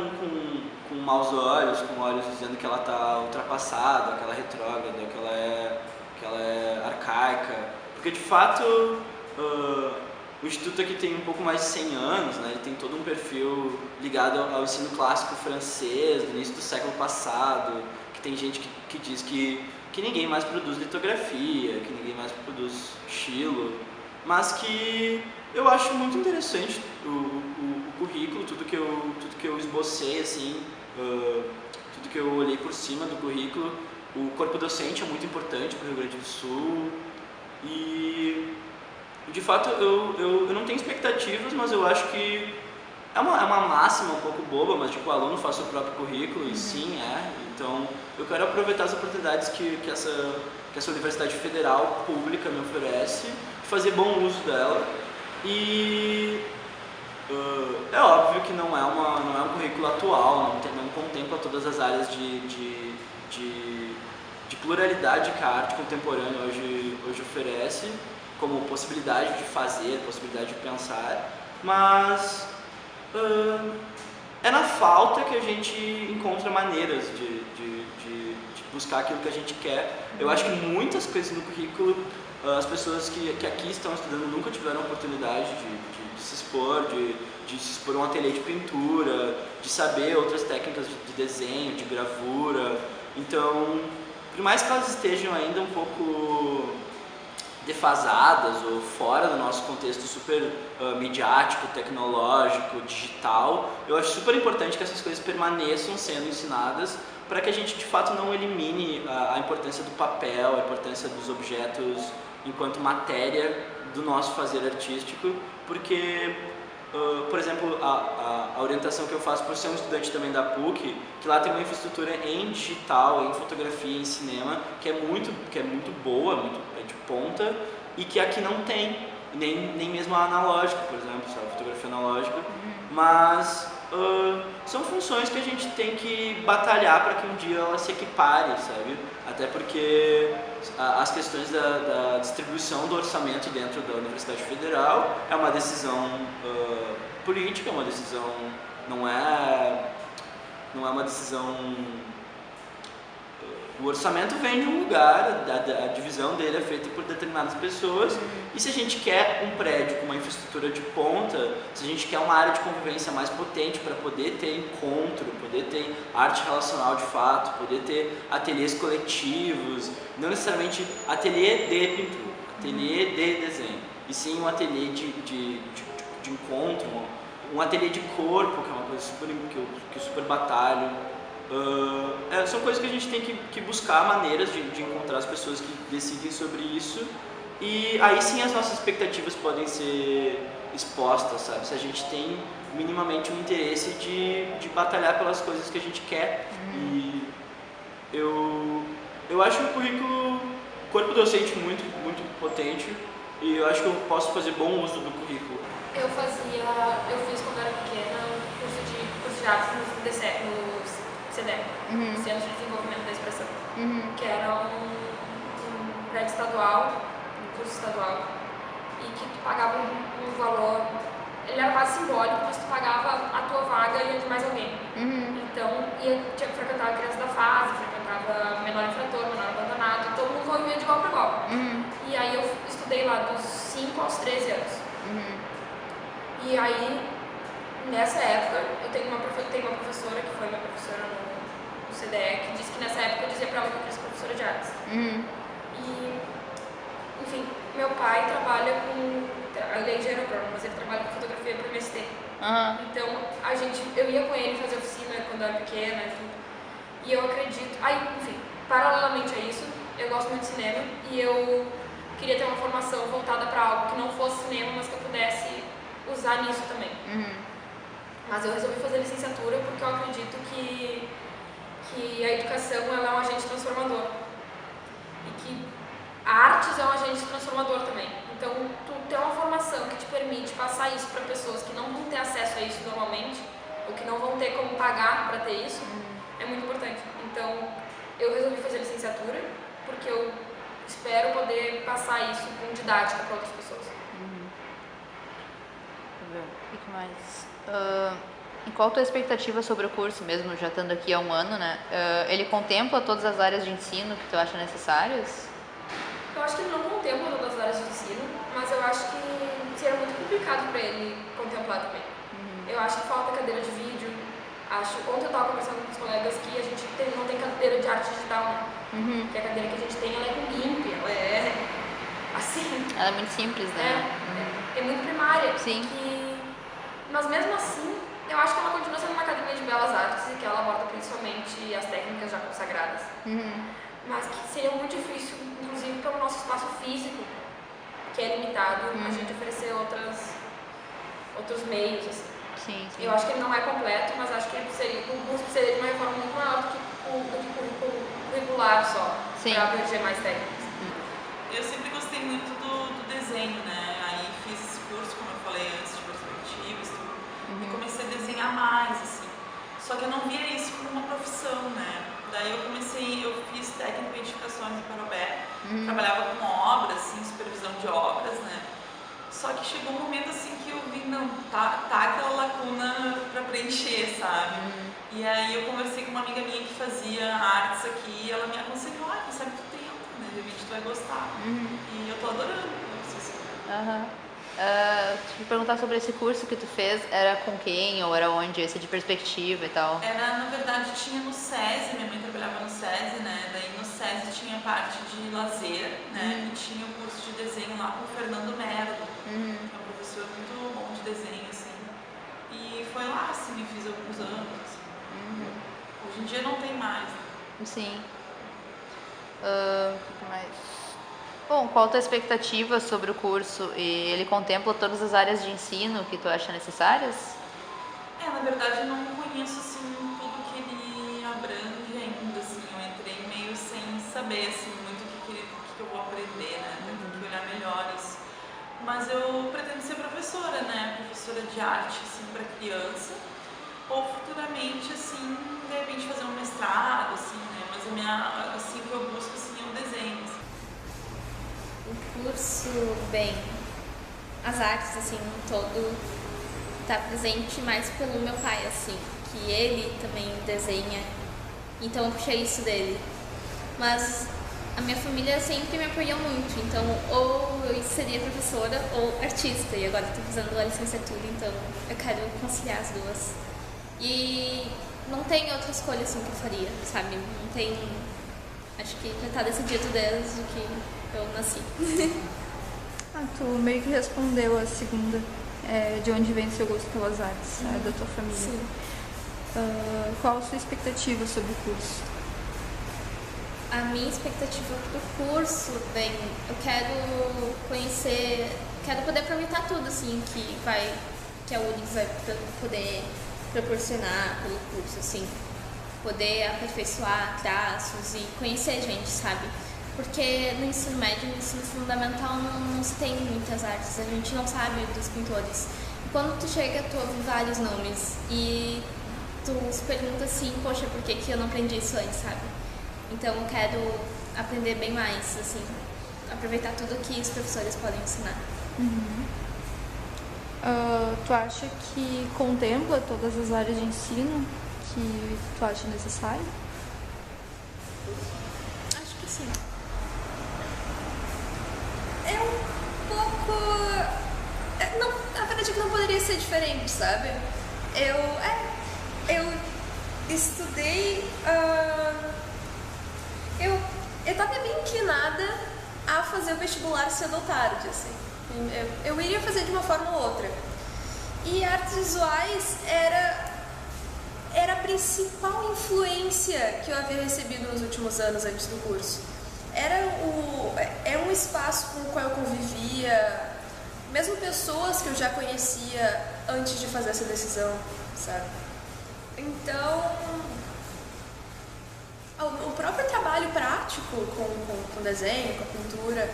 maus olhos, com olhos dizendo que ela está ultrapassada, que ela é retrógrada, que ela é arcaica, porque de fato o Instituto aqui tem um pouco mais de 100 anos, né? Ele tem todo um perfil ligado ao ensino clássico francês, do início do século passado, que tem gente que diz que ninguém mais produz litografia, que ninguém mais produz estilo, mas que eu acho muito interessante o currículo, tudo que eu esbocei, assim, tudo que eu olhei por cima do currículo. O corpo docente é muito importante para o Rio Grande do Sul e... De fato, eu não tenho expectativas, mas eu acho que é uma máxima um pouco boba, mas tipo, o aluno faz o próprio currículo, e sim, Então, eu quero aproveitar as oportunidades que essa Universidade Federal Pública me oferece, fazer bom uso dela. E é óbvio que não é um currículo atual, não contempla todas as áreas de pluralidade que a arte contemporânea hoje oferece, como possibilidade de fazer, possibilidade de pensar, mas é na falta que a gente encontra maneiras de buscar aquilo que a gente quer. Eu acho que muitas coisas no currículo, as pessoas que aqui estão estudando nunca tiveram a oportunidade de se expor, de se expor a um ateliê de pintura, de saber outras técnicas de desenho, de gravura. Então, por mais que elas estejam ainda um pouco defasadas ou fora do nosso contexto super midiático, tecnológico, digital, eu acho super importante que essas coisas permaneçam sendo ensinadas para que a gente de fato não elimine a importância do papel, a importância dos objetos enquanto matéria do nosso fazer artístico, porque, por exemplo, a orientação que eu faço por ser um estudante também da PUC, que lá tem uma infraestrutura em digital, em fotografia, em cinema, que é muito boa, é de ponta, e que aqui não tem, nem mesmo a analógica, por exemplo, sabe? Fotografia analógica, mas são funções que a gente tem que batalhar para que um dia ela se equipare, sabe? Até porque as questões da distribuição do orçamento dentro da Universidade Federal é uma decisão política, uma decisão, não é uma decisão... O orçamento vem de um lugar, a divisão dele é feita por determinadas pessoas, e se a gente quer um prédio com uma infraestrutura de ponta, se a gente quer uma área de convivência mais potente para poder ter encontro, poder ter arte relacional de fato, poder ter ateliês coletivos, não necessariamente ateliê de pintura, ateliê de desenho, e sim um ateliê de encontro, um ateliê de corpo, que é uma coisa que eu super batalho. São coisas que a gente tem que buscar maneiras de encontrar as pessoas que decidem sobre isso, e aí sim as nossas expectativas podem ser expostas, sabe? Se a gente tem minimamente um interesse de batalhar pelas coisas que a gente quer. E eu acho o currículo, corpo docente muito potente, e eu acho que eu posso fazer bom uso do currículo.
Eu fiz quando era pequena curso de artes no DCE, no CDEC, Centro de Desenvolvimento da Expressão, que era um prédio estadual, um curso estadual, e que tu pagava um valor, ele era quase simbólico, mas tu pagava a tua vaga e a de mais alguém. Então, tinha que frequentar a criança da fase, frequentava menor infrator, menor abandonado, todo mundo convivia de igual para igual. E aí eu estudei lá dos 5 aos 13 anos. E aí, nessa época, eu tenho uma professora que foi minha professora no CDE, que disse que nessa época eu dizia pra ela que eu queria ser professora de artes. E enfim, meu pai trabalha com, ele é engenheiro agrônomo, mas ele trabalha com fotografia para o MST. Então, eu ia com ele fazer oficina quando eu era pequena e tudo. E eu acredito, enfim, paralelamente a isso, eu gosto muito de cinema e eu queria ter uma formação voltada para algo que não fosse cinema, mas que eu pudesse usar nisso também. Mas eu resolvi fazer licenciatura porque eu acredito que a educação ela é um agente transformador. E que a artes é um agente transformador também. Então, tu ter uma formação que te permite passar isso para pessoas que não vão ter acesso a isso normalmente, ou que não vão ter como pagar para ter isso, é muito importante. Então, eu resolvi fazer licenciatura porque eu espero poder passar isso com didática para outras pessoas.
O que mais? E qual a tua expectativa sobre o curso mesmo, já estando aqui há um ano, né? Ele contempla todas as áreas de ensino que tu acha necessárias?
Eu acho que ele não contempla todas as áreas de ensino, mas eu acho que seria muito complicado para ele contemplar também. Eu acho que falta cadeira de vídeo. Ontem eu estava conversando com os colegas que a gente não tem cadeira de arte digital, né? Porque a cadeira que a gente tem, ela é com GIMP, ela é assim.
Ela é muito simples, né?
É muito primária.
Sim.
Mas mesmo assim, eu acho que ela continua sendo uma academia de belas artes e que ela aborda principalmente as técnicas já consagradas. Mas que seria muito difícil, inclusive pelo nosso espaço físico, que é limitado, a gente oferecer outros meios, assim.
Sim.
Eu acho que ele não é completo, mas acho que o curso seria de uma reforma muito maior do que o curricular só, para abranger mais técnicas.
Eu sempre gostei muito do desenho, né? Aí fiz esse curso, como eu falei antes, de perspectivas, e comecei a desenhar mais, assim. Só que eu não via isso como uma profissão, né? Daí eu fiz técnico em edificações em Parobé, trabalhava com obras, assim, supervisão de obras, né? Só que chegou um momento assim que eu vi, não, tá aquela lacuna pra preencher, sabe? E aí eu conversei com uma amiga minha que fazia artes aqui e ela me aconselhou, quem sabe tu tenta, né? De repente tu vai gostar. E eu tô adorando, não sei se...
Deixa eu perguntar sobre esse curso que tu fez, era com quem ou era onde? Esse de perspectiva e tal?
Na verdade, tinha no SESI, minha mãe trabalhava no SESI, né? Daí no SESI tinha parte de lazer, né? E tinha o curso de desenho lá com o Fernando Merlo, que é um professor muito bom de desenho, assim. E foi lá, assim, eu fiz alguns anos, assim. Hoje em dia não tem mais.
Sim. O que mais? Bom, qual a tua expectativa sobre o curso? E ele contempla todas as áreas de ensino que tu acha necessárias?
Na verdade eu não conheço assim tudo que ele abrange ainda, assim, eu entrei meio sem saber assim muito o que eu vou aprender, né? Tenho que olhar melhor isso. Mas eu pretendo ser professora, né? Professora de arte assim para criança, ou futuramente assim, de repente fazer um mestrado, assim, né? Mas assim que eu busco assim é o desenho. Assim.
O curso, bem, as artes, assim, no todo, tá presente mais pelo meu pai, assim, que ele também desenha, então eu puxei isso dele. Mas a minha família sempre me apoiou muito, então ou eu seria professora ou artista, e agora eu tô fazendo a licenciatura, então eu quero conciliar as duas. E não tem outra escolha, assim, que eu faria, sabe? Não tem... Acho que já tá decidido desde que eu nasci.
Tu meio que respondeu a segunda, de onde vem seu gosto pelas artes, da tua família.
Sim.
Qual a sua expectativa sobre o curso?
A minha expectativa pro curso, bem, eu quero conhecer, quero poder aproveitar tudo, assim, que a UNIX vai poder proporcionar pelo curso, assim. Poder aperfeiçoar traços e conhecer gente, sabe? Porque no ensino médio, no ensino fundamental, não se tem muitas artes, a gente não sabe dos pintores. E quando tu chega, tu ouve vários nomes e tu se pergunta assim, poxa, por que eu não aprendi isso antes, sabe? Então eu quero aprender bem mais, assim, aproveitar tudo que os professores podem ensinar.
Tu acha que contempla todas as áreas de ensino que tu acha necessário?
Acho que sim.
É um pouco... Não, a verdade é que não poderia ser diferente, sabe? Eu estudei... Eu tava bem inclinada a fazer o vestibular cedo ou tarde, assim. Eu iria fazer de uma forma ou outra. E artes visuais era a principal influência que eu havia recebido nos últimos anos antes do curso. É um espaço com o qual eu convivia, mesmo pessoas que eu já conhecia antes de fazer essa decisão, sabe? Então, o próprio trabalho prático com desenho, com a pintura,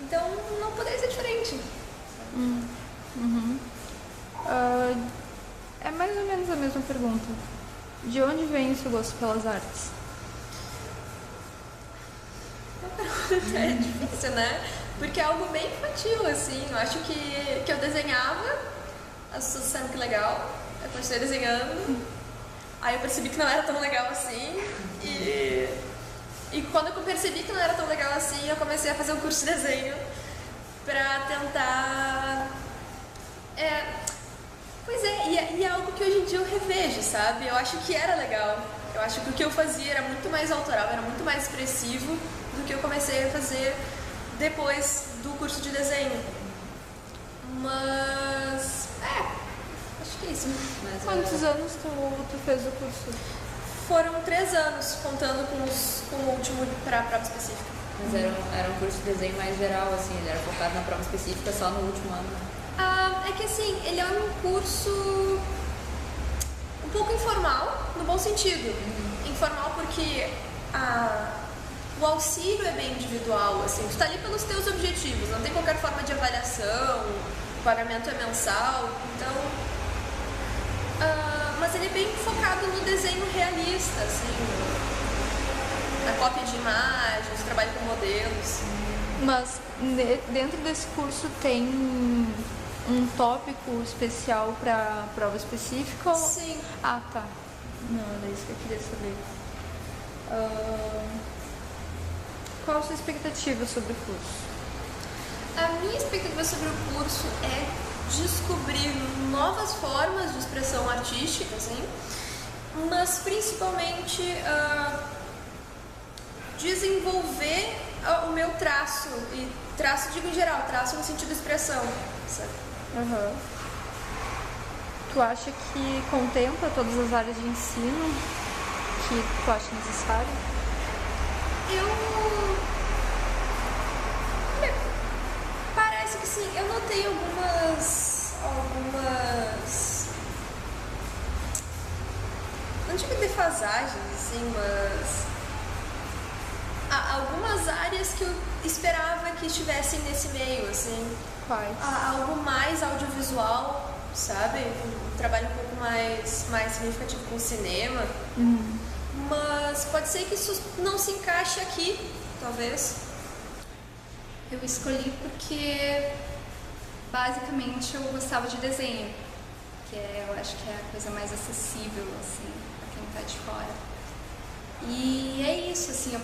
então não poderia ser diferente.
É mais ou menos a mesma pergunta. De onde vem o seu gosto pelas artes?
É difícil, né? Porque é algo bem infantil, assim. Eu acho que eu desenhava, as pessoas disseram que legal, eu continuei desenhando, aí eu percebi que não era tão legal assim, e quando eu percebi que não era tão legal assim, eu comecei a fazer um curso de desenho pra tentar... Pois é, e é algo que hoje em dia eu revejo, sabe? Eu acho que era legal. Eu acho que o que eu fazia era muito mais autoral, era muito mais expressivo do que eu comecei a fazer depois do curso de desenho. Mas... acho que é isso.
Quantos anos tu fez o curso?
Foram 3 anos, contando com o último para a prova específica.
Mas era um curso de desenho mais geral, assim, ele era focado na prova específica só no último ano.
É que assim, ele é um curso um pouco informal, no bom sentido. Informal porque o auxílio é bem individual, assim, tu tá ali pelos teus objetivos, não tem qualquer forma de avaliação, o pagamento é mensal, então... mas ele é bem focado no desenho realista, assim, na cópia de imagens, trabalho com modelos.
Mas dentro desse curso tem um tópico especial para prova específica?
Sim.
Ah, tá. Não, era isso que eu queria saber. Qual a sua expectativa sobre o curso?
A minha expectativa sobre o curso é descobrir novas formas de expressão artística, assim, mas principalmente desenvolver o meu traço, e traço digo em geral, traço no sentido de expressão, sabe?
Tu acha que contempla todas as áreas de ensino que tu acha necessário?
Parece que sim. Eu notei algumas... não digo defasagens, assim, mas... algumas áreas que eu esperava que estivessem nesse meio, assim.
Quais?
Algo mais audiovisual, sabe? Um trabalho um pouco mais significativo com o cinema. Mas pode ser que isso não se encaixe aqui, talvez.
Eu escolhi porque basicamente eu gostava de desenho, que eu acho que é a coisa mais acessível, assim, pra quem tá de fora. E é isso, assim, eu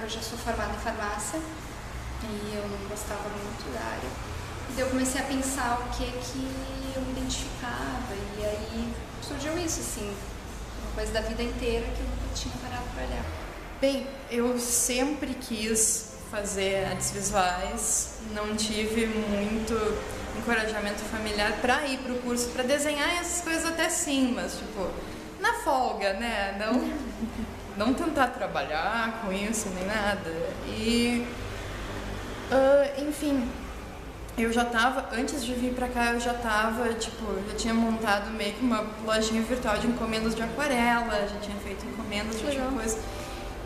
já sou formada em farmácia e eu não gostava muito da área. E daí eu comecei a pensar o que eu me identificava, e aí surgiu isso, assim, uma coisa da vida inteira que eu nunca tinha parado pra olhar.
Bem, eu sempre quis fazer artes visuais, não tive muito encorajamento familiar para ir pro curso, para desenhar essas coisas até sim, mas tipo, na folga, né? Não tentar trabalhar com isso nem nada. E enfim, eu já tava, antes de vir pra cá, eu já tinha montado meio que uma lojinha virtual de encomendas de aquarela, já tinha feito encomendas de outra coisa.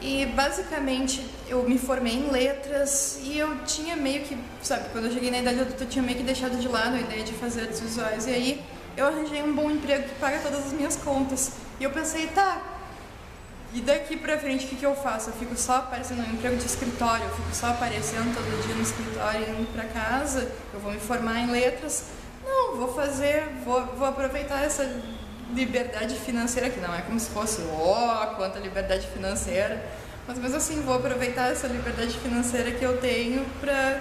E basicamente eu me formei em letras e eu tinha meio que, sabe, quando eu cheguei na idade adulta eu tinha meio que deixado de lado a ideia de fazer artes visuais. E aí eu arranjei um bom emprego que paga todas as minhas contas. E eu pensei, tá, e daqui pra frente o que eu faço? Eu fico só aparecendo no emprego de escritório, eu fico só aparecendo todo dia no escritório e indo pra casa, eu vou me formar em letras. Não, vou aproveitar essa liberdade financeira, que não é como se fosse, quanta liberdade financeira, mas assim, vou aproveitar essa liberdade financeira que eu tenho pra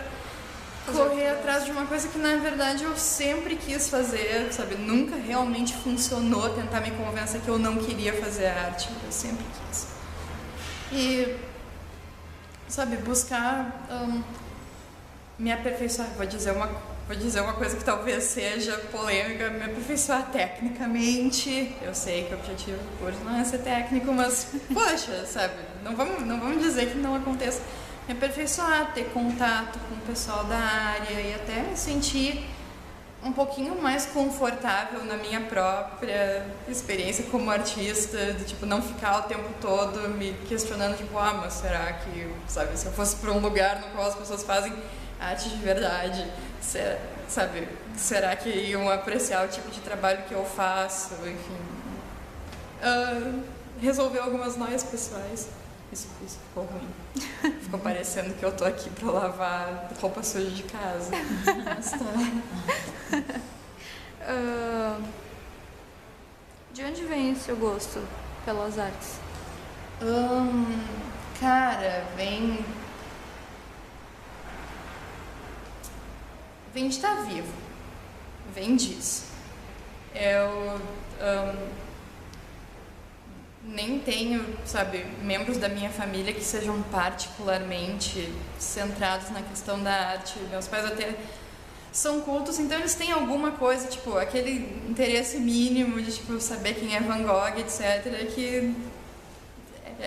correr atrás de uma coisa que na verdade eu sempre quis fazer, sabe? Nunca realmente funcionou tentar me convencer que eu não queria fazer arte, eu sempre quis. E sabe, buscar me aperfeiçoar. Vou dizer uma coisa que talvez seja polêmica, me aperfeiçoar tecnicamente. Eu sei que o objetivo do curso não é ser técnico, mas, poxa, sabe, não vamos dizer que não aconteça. Me aperfeiçoar, ter contato com o pessoal da área e até me sentir um pouquinho mais confortável na minha própria experiência como artista, de tipo, não ficar o tempo todo me questionando, tipo, mas será que, sabe, se eu fosse para um lugar no qual as pessoas fazem arte de verdade, será que iam apreciar o tipo de trabalho que eu faço, enfim. Resolver algumas noias pessoais. Isso ficou ruim. Ficou parecendo que eu tô aqui pra lavar roupa suja de casa. Mas tá.
De onde vem o seu gosto pelas artes?
Cara, vem de estar vivo. Vem disso. Eu nem tenho, sabe, membros da minha família que sejam particularmente centrados na questão da arte. Meus pais até são cultos, então eles têm alguma coisa, tipo, aquele interesse mínimo de, tipo, saber quem é Van Gogh, etc., que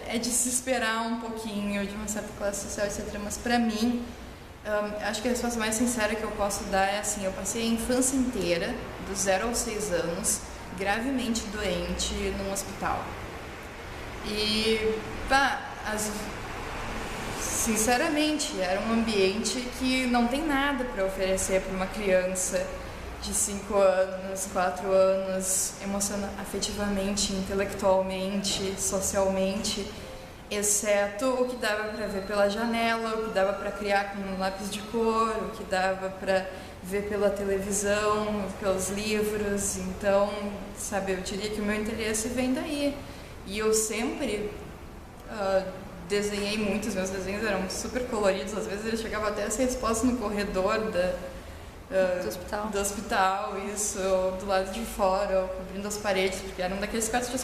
é de se esperar um pouquinho de uma certa classe social, etc. Mas pra mim, acho que a resposta mais sincera que eu posso dar é assim: eu passei a infância inteira, dos 0 aos 6 anos, gravemente doente num hospital. E, sinceramente, era um ambiente que não tem nada para oferecer para uma criança de 5 anos, 4 anos, afetivamente, intelectualmente, socialmente, exceto o que dava para ver pela janela, o que dava para criar com um lápis de cor, o que dava para ver pela televisão, pelos livros. Então, sabe, eu diria que o meu interesse vem daí. E eu sempre desenhei muito, os meus desenhos eram super coloridos, às vezes eles chegavam até a ser expostos no corredor do hospital, isso, do lado de fora, ou cobrindo as paredes, porque eram daqueles quartos de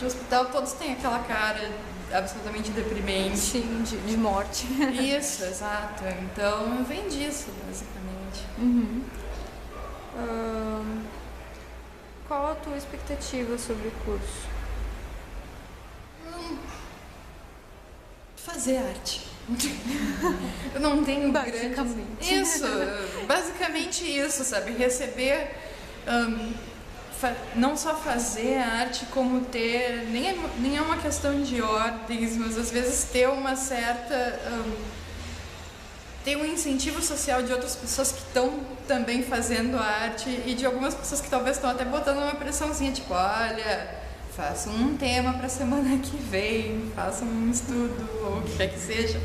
hospital, todos têm aquela cara absolutamente deprimente.
Sim, de morte.
Isso, exato. Então, vem disso, basicamente.
Uhum. Qual a tua expectativa sobre o curso?
Fazer arte. Eu não tenho basicamente. Isso, basicamente isso, sabe? Receber, não só fazer a arte, como ter, nem é uma questão de ordens, mas às vezes ter uma certa, ter um incentivo social de outras pessoas que estão também fazendo arte e de algumas pessoas que talvez estão até botando uma pressãozinha, tipo, olha, faça um tema para a semana que vem, faça um estudo, ou o que quer que seja.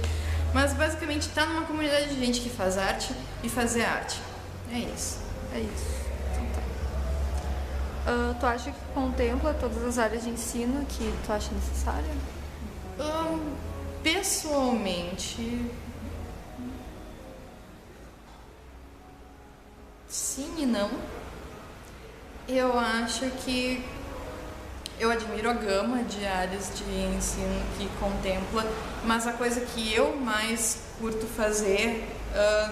Mas basicamente estar numa comunidade de gente que faz arte e fazer arte. É isso.
É isso. Então tá. Tu acha que contempla todas as áreas de ensino que tu acha necessária?
Pessoalmente, sim e não. Eu acho que eu admiro a gama de áreas de ensino que contempla, mas a coisa que eu mais curto fazer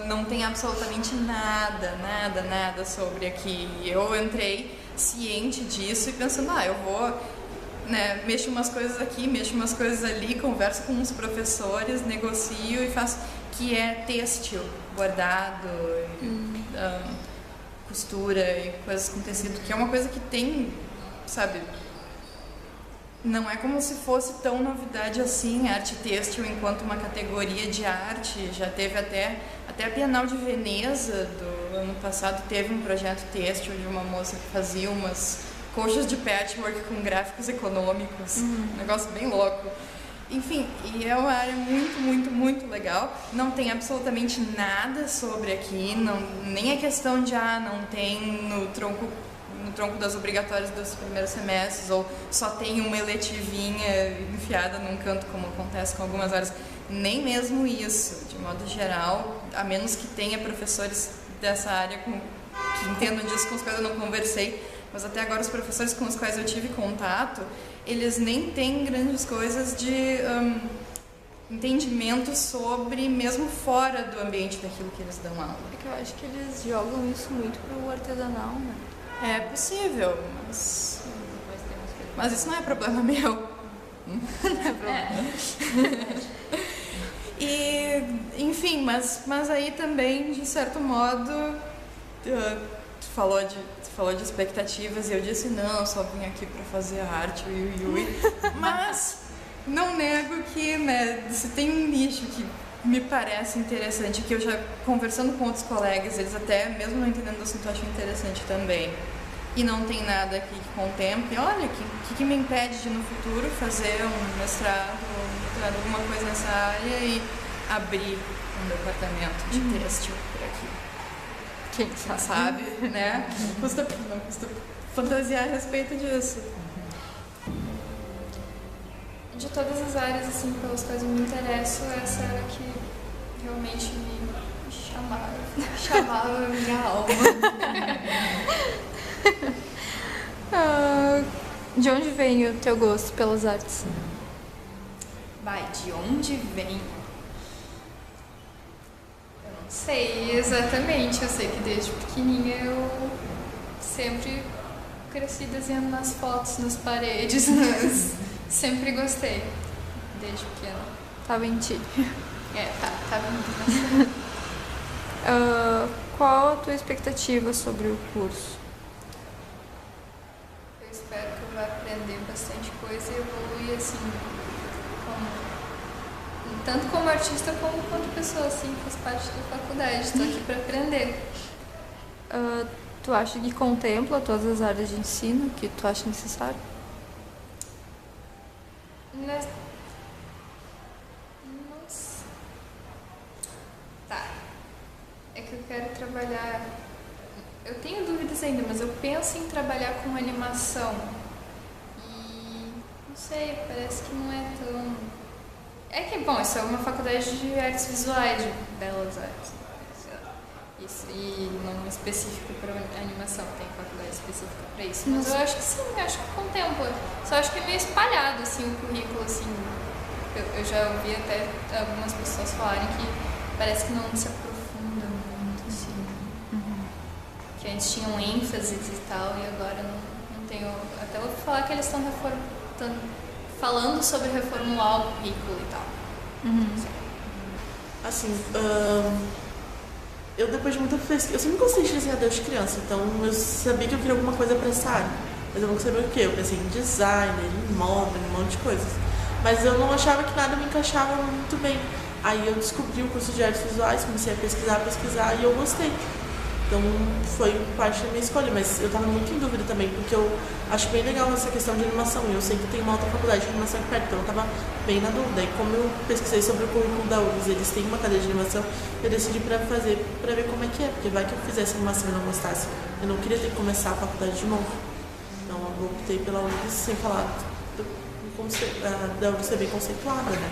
não tem absolutamente nada sobre aqui. Eu entrei ciente disso e pensando, eu vou, né, mexo umas coisas aqui, mexo umas coisas ali, converso com uns professores, negocio e faço, que é têxtil, bordado, costura e coisas com tecido, que é uma coisa que tem, sabe, não é como se fosse tão novidade assim, arte têxtil enquanto uma categoria de arte. Já teve até a Bienal de Veneza do ano passado, teve um projeto têxtil de uma moça que fazia umas coxas de patchwork com gráficos econômicos, um negócio bem louco. Enfim, e é uma área muito, muito, muito legal. Não tem absolutamente nada sobre aqui, nem a questão de não tem no tronco das obrigatórias dos primeiros semestres, ou só tem uma eletivinha enfiada num canto, como acontece com algumas áreas. Nem mesmo isso, de modo geral, a menos que tenha professores dessa área que entendam disso, com os quais eu não conversei, mas até agora os professores com os quais eu tive contato, eles nem têm grandes coisas de entendimento sobre, mesmo fora do ambiente daquilo que eles dão aula.
É que eu acho que eles jogam isso muito pro artesanal, né?
É possível, mas isso não é problema meu. Não é problema. E, enfim, mas aí também, de certo modo, tu falou de expectativas e eu disse, não, só vim aqui pra fazer arte, mas não nego que, né, se tem um nicho que me parece interessante, que eu já conversando com outros colegas, eles até, mesmo não entendendo o assunto, acham interessante também, e não tem nada aqui que contemple, olha, o que me impede de no futuro fazer um mestrado, alguma coisa nessa área e abrir um departamento de têxtil por aqui. Quem sabe, né? Não custa fantasiar a respeito disso.
De todas as áreas assim, pelas quais eu me interesso, essa era a que realmente me chamava a minha alma.
De onde vem o teu gosto pelas artes?
De onde vem? Eu não sei exatamente. Eu sei que desde pequenininha eu sempre cresci desenhando nas fotos, nas paredes, sempre gostei, desde pequena.
Tava em ti.
Tava em mim.
Qual a tua expectativa sobre o curso?
Eu espero que eu vá aprender bastante coisa e evoluir assim, tanto como artista como quanto pessoa, assim, faz parte da faculdade. Estou aqui para aprender.
Tu acha que contempla todas as áreas de ensino que tu acha necessário?
Nossa. Tá. É que eu quero trabalhar... Eu tenho dúvidas ainda, mas eu penso em trabalhar com animação. E... não sei, parece que não é tão... É que, bom, isso é uma faculdade de artes visuais, de belas artes. Isso, e não específico para animação, tem faculdade específica para isso. Mas eu acho que sim, acho que contempla. Só acho que é meio espalhado, assim, o currículo, assim. Eu já ouvi até algumas pessoas falarem que parece que não se aprofunda muito, assim. Que antes tinham ênfases e tal, e agora não tem. Até vou falar que eles estão falando sobre reformular o currículo e tal.
Assim, eu depois de muita pesquisa, eu sempre gostei de desenhar desde criança, então eu sabia que eu queria alguma coisa pra essa área, mas eu não sabia o que. Eu pensei em designer, em moda, em um monte de coisas, mas eu não achava que nada me encaixava muito bem. Aí eu descobri o curso de artes visuais, comecei a pesquisar e eu gostei. Então foi parte da minha escolha, mas eu estava muito em dúvida também, porque eu acho bem legal essa questão de animação, e eu sei que tem uma outra faculdade de animação aqui perto, então eu estava bem na dúvida. E como eu pesquisei sobre o currículo da URGS, eles têm uma cadeira de animação, eu decidi para ver como é que é, porque vai que eu fizesse animação e não gostasse. Eu não queria ter que começar a faculdade de novo. Então eu optei pela URGS sem falar da URGS ser bem conceituada, né?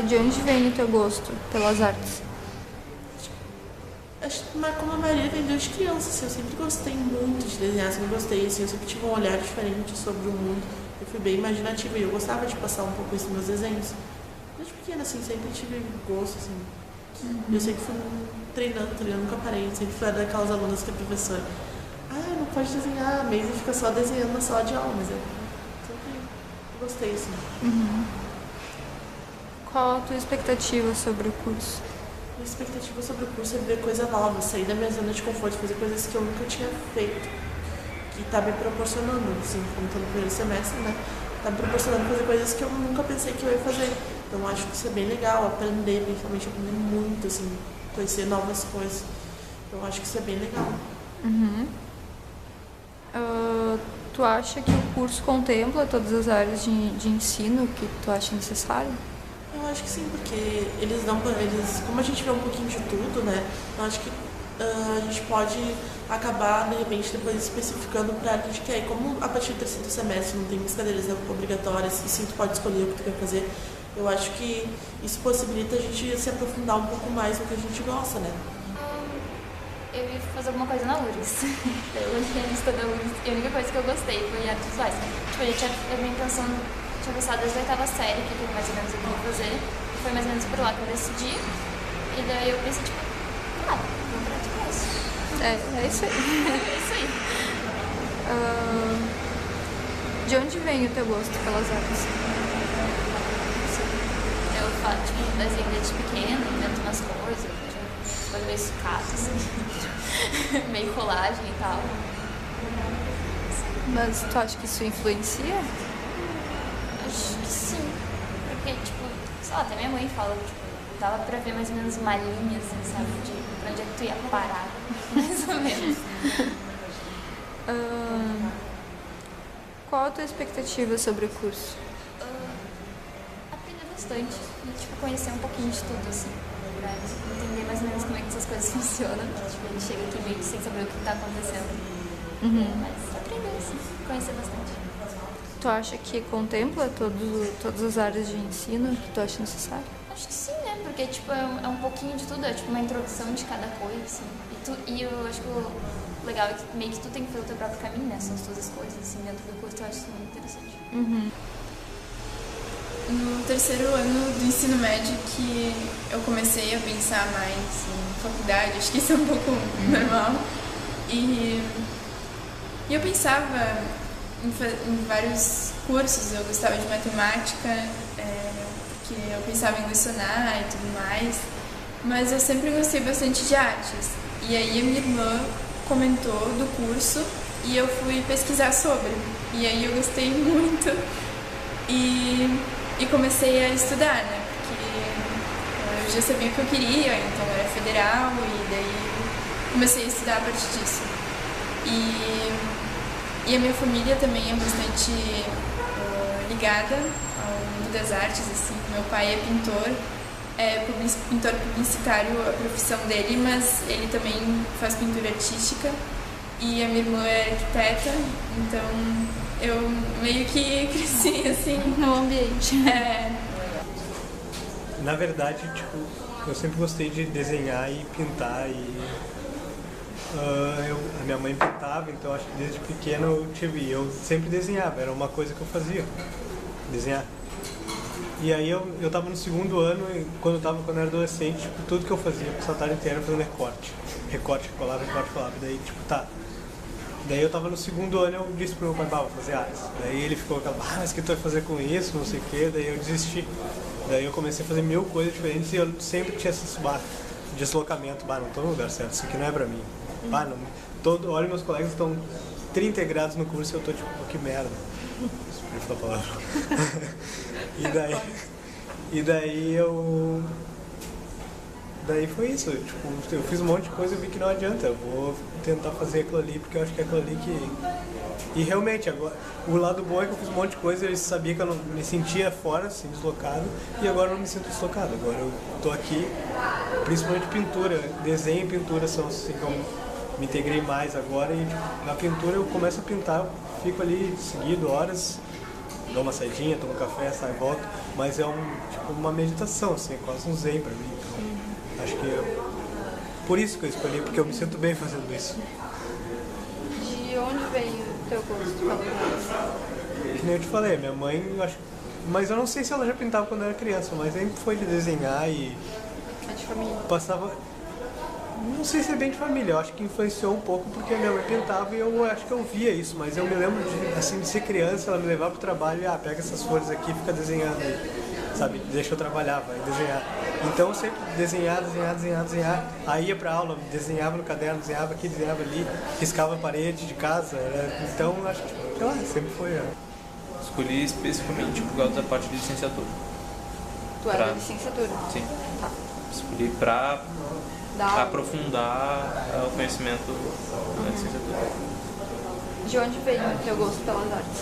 De onde vem o teu gosto pelas artes?
Acho que como a maioria vem desde criança, assim, eu sempre gostei muito de desenhar, sempre gostei, assim, eu sempre tive um olhar diferente sobre o mundo, eu fui bem imaginativa e eu gostava de passar um pouco isso nos meus desenhos. Desde pequena, assim, sempre tive gosto, assim, eu sempre fui treinando, nunca parei, sempre fui daquelas alunas que a professora, não pode desenhar, mesmo fica só desenhando na sala de aula, mas eu sempre gostei, assim.
Qual a tua expectativa sobre o curso?
A expectativa sobre o curso é ver coisa nova, sair da minha zona de conforto, fazer coisas que eu nunca tinha feito, que está me proporcionando, assim, como estou no primeiro semestre, né? Está me proporcionando fazer coisas que eu nunca pensei que eu ia fazer. Então acho que isso é bem legal, aprender, principalmente aprender muito, assim, conhecer novas coisas. Então acho que isso é bem legal.
Tu acha que o curso contempla todas as áreas de ensino que tu acha necessário?
Eu acho que sim, porque como a gente vê um pouquinho de tudo, né? Eu acho que a gente pode acabar, de repente, depois especificando para a área que a gente quer. E como a partir do terceiro semestre não tem muitas cadeiras obrigatórias, e sim, tu pode escolher o que tu quer fazer, eu acho que isso possibilita a gente se aprofundar um pouco mais no que a gente gosta, né?
Eu ia fazer alguma coisa na URGS. Eu olhei a lista da URGS e a única coisa que eu gostei foi artes visuais. Tipo, eu vim pensando tinha gostado desde a 8ª série, que foi mais ou menos o que eu queria fazer. E foi mais ou menos por lá que eu decidi. E daí eu pensei, tipo, vamos pra isso.
É isso aí.
É isso aí.
De onde vem o teu gosto pelas artes?
Eu faço, tipo, desenho desde pequena, invento umas coisas, tipo, meio sucata, assim, meio colagem e tal.
Mas tu acha que isso influencia?
Acho que sim, porque, tipo, sei lá, até minha mãe fala, tipo, dava pra ver mais ou menos uma linha, assim, sabe, de pra onde é que tu ia parar, mais ou menos.
Qual a tua expectativa sobre o curso?
Aprender bastante e, tipo, conhecer um pouquinho de tudo, assim, pra entender mais ou menos como é que essas coisas funcionam. Tipo, a gente chega aqui meio que sem saber o que tá acontecendo. Mas aprender, assim, conhecer bastante.
Tu acha que contempla todas as áreas de ensino que tu acha necessário?
Acho que sim, né? Porque, tipo, é um pouquinho de tudo, é tipo uma introdução de cada coisa, assim. E eu acho que o legal é que meio que tu tem que fazer o teu próprio caminho, né? São as tuas escolhas, assim, dentro do curso, eu acho isso muito interessante.
No 3º ano do ensino médio que eu comecei a pensar mais em faculdade, acho que isso é um pouco normal. E eu pensava em vários cursos, eu gostava de matemática, porque eu pensava em lecionar e tudo mais, mas eu sempre gostei bastante de artes. E aí a minha irmã comentou do curso e eu fui pesquisar sobre. E aí eu gostei muito e comecei a estudar, né? Porque eu já sabia o que eu queria, então era federal e daí comecei a estudar a partir disso. E a minha família também é bastante ligada ao mundo das artes, assim. Meu pai é pintor, pintor publicitário, a profissão dele, mas ele também faz pintura artística. E a minha irmã é arquiteta, então eu meio que cresci, assim,
no ambiente.
Na verdade, tipo, eu sempre gostei de desenhar e pintar e a minha mãe pintava, então acho que desde pequeno eu sempre desenhava, era uma coisa que eu fazia, desenhar. E aí eu tava no 2º ano, e quando eu era adolescente, tipo, tudo que eu fazia, passava a tarde inteira fazendo recorte, colava, daí tipo, tá. Daí eu tava no 2º ano e eu disse pro meu pai, vou fazer artes. Daí ele ficou aquela, mas o que tu vai fazer com isso, não sei o quê, daí eu desisti. Daí eu comecei a fazer 1000 coisas diferentes e eu sempre tinha esse deslocamento, não tô no lugar certo, isso aqui não é pra mim. Olha, meus colegas estão 30 graus no curso e eu tô tipo, que merda. Desculpa a palavra. Daí foi isso, tipo, eu fiz um monte de coisa e vi que não adianta, eu vou tentar fazer aquilo ali porque eu acho que é aquilo ali que... E realmente, agora, o lado bom é que eu fiz um monte de coisa e eu sabia que eu não me sentia fora, assim, deslocado, e agora eu não me sinto deslocado, agora eu tô aqui, principalmente pintura, desenho e pintura são assim que eu me integrei mais agora e tipo, na pintura eu começo a pintar, fico ali seguido horas, dou uma saidinha, tomo um café, saio e volto, mas é tipo, uma meditação, assim, é quase um zen pra mim, então acho que por isso que eu escolhi, porque eu me sinto bem fazendo isso.
De onde veio o teu gosto pelas artes?
Que nem eu te falei, minha mãe, mas eu não sei se ela já pintava quando eu era criança, mas sempre foi de desenhar e...
É de família?
Passava... Não sei se é bem de família, eu acho que influenciou um pouco porque minha mãe pintava e eu acho que eu via isso, mas eu me lembro de ser criança, ela me levava pro trabalho e pega essas folhas aqui e fica desenhando aí, sabe? Deixa eu trabalhar, vai desenhar. Então eu sempre desenhar, aí ia pra aula, desenhava no caderno, desenhava aqui, desenhava ali, riscava a parede de casa, então acho que, sei lá, sempre foi.
Escolhi especificamente por causa da parte de licenciatura.
Tu era de licenciatura?
Sim.
Tá.
Escolhi pra aprofundar o conhecimento da licenciatura.
De onde veio o teu gosto pelas artes?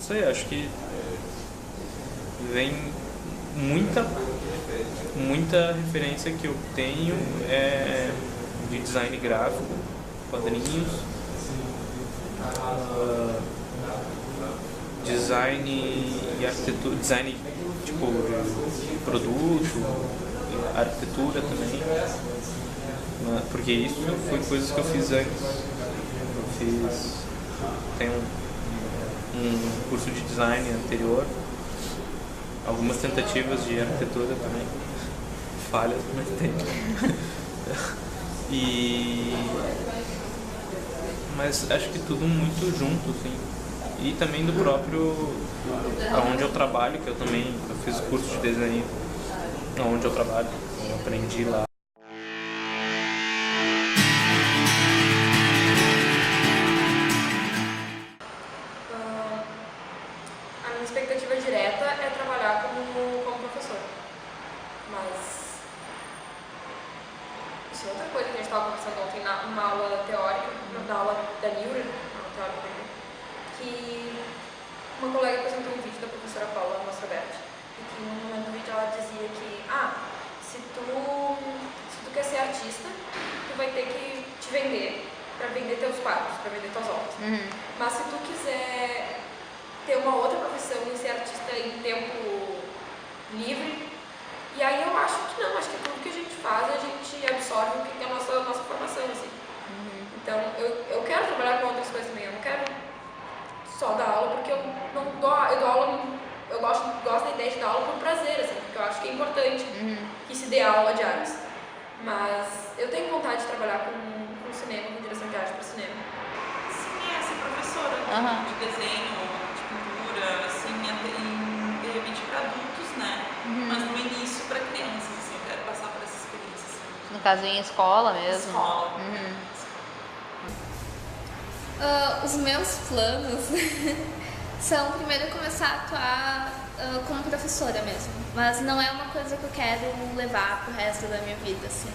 Isso aí, acho que vem muita referência que eu tenho de design gráfico, quadrinhos, design e arquitetura, design tipo de produto, arquitetura também, porque isso foi coisas que eu fiz antes. Eu fiz tenho um curso de design anterior, algumas tentativas de arquitetura também, falhas, mas tem. Mas acho que tudo muito junto, assim. E também do próprio, onde eu trabalho, que eu fiz curso de desenho, onde eu trabalho, eu aprendi lá.
A minha expectativa direta é trabalhar como professor, mas isso é outra coisa que a gente estava conversando ontem numa aula teórica, na aula da Neura, que uma colega apresentou um vídeo da professora Paula Mostroberti, e que no momento do vídeo ela dizia que se tu quer ser artista, tu vai ter que te vender para vender teus quadros, para vender tuas obras. Mas se tu quiser ter uma outra profissão e ser artista em tempo livre, e aí eu acho que não, acho que tudo que a gente faz, a gente absorve o que é a nossa formação, assim. Então, eu quero trabalhar com outras coisas também, eu não quero só dar aula, porque eu dou aula, eu gosto da ideia de dar aula por prazer, assim, porque eu acho que é importante que se dê aula de artes. Mas eu tenho vontade de trabalhar com cinema, com direção de arte para cinema.
Sim, ser professora de desenho, de pintura, assim, de repente para adultos, né? Mas no início para crianças, assim, eu quero passar por essa experiência. Assim.
No caso, em escola mesmo?
Escola.
Os meus planos são primeiro começar a atuar como professora mesmo, mas não é uma coisa que eu quero levar pro resto da minha vida, assim.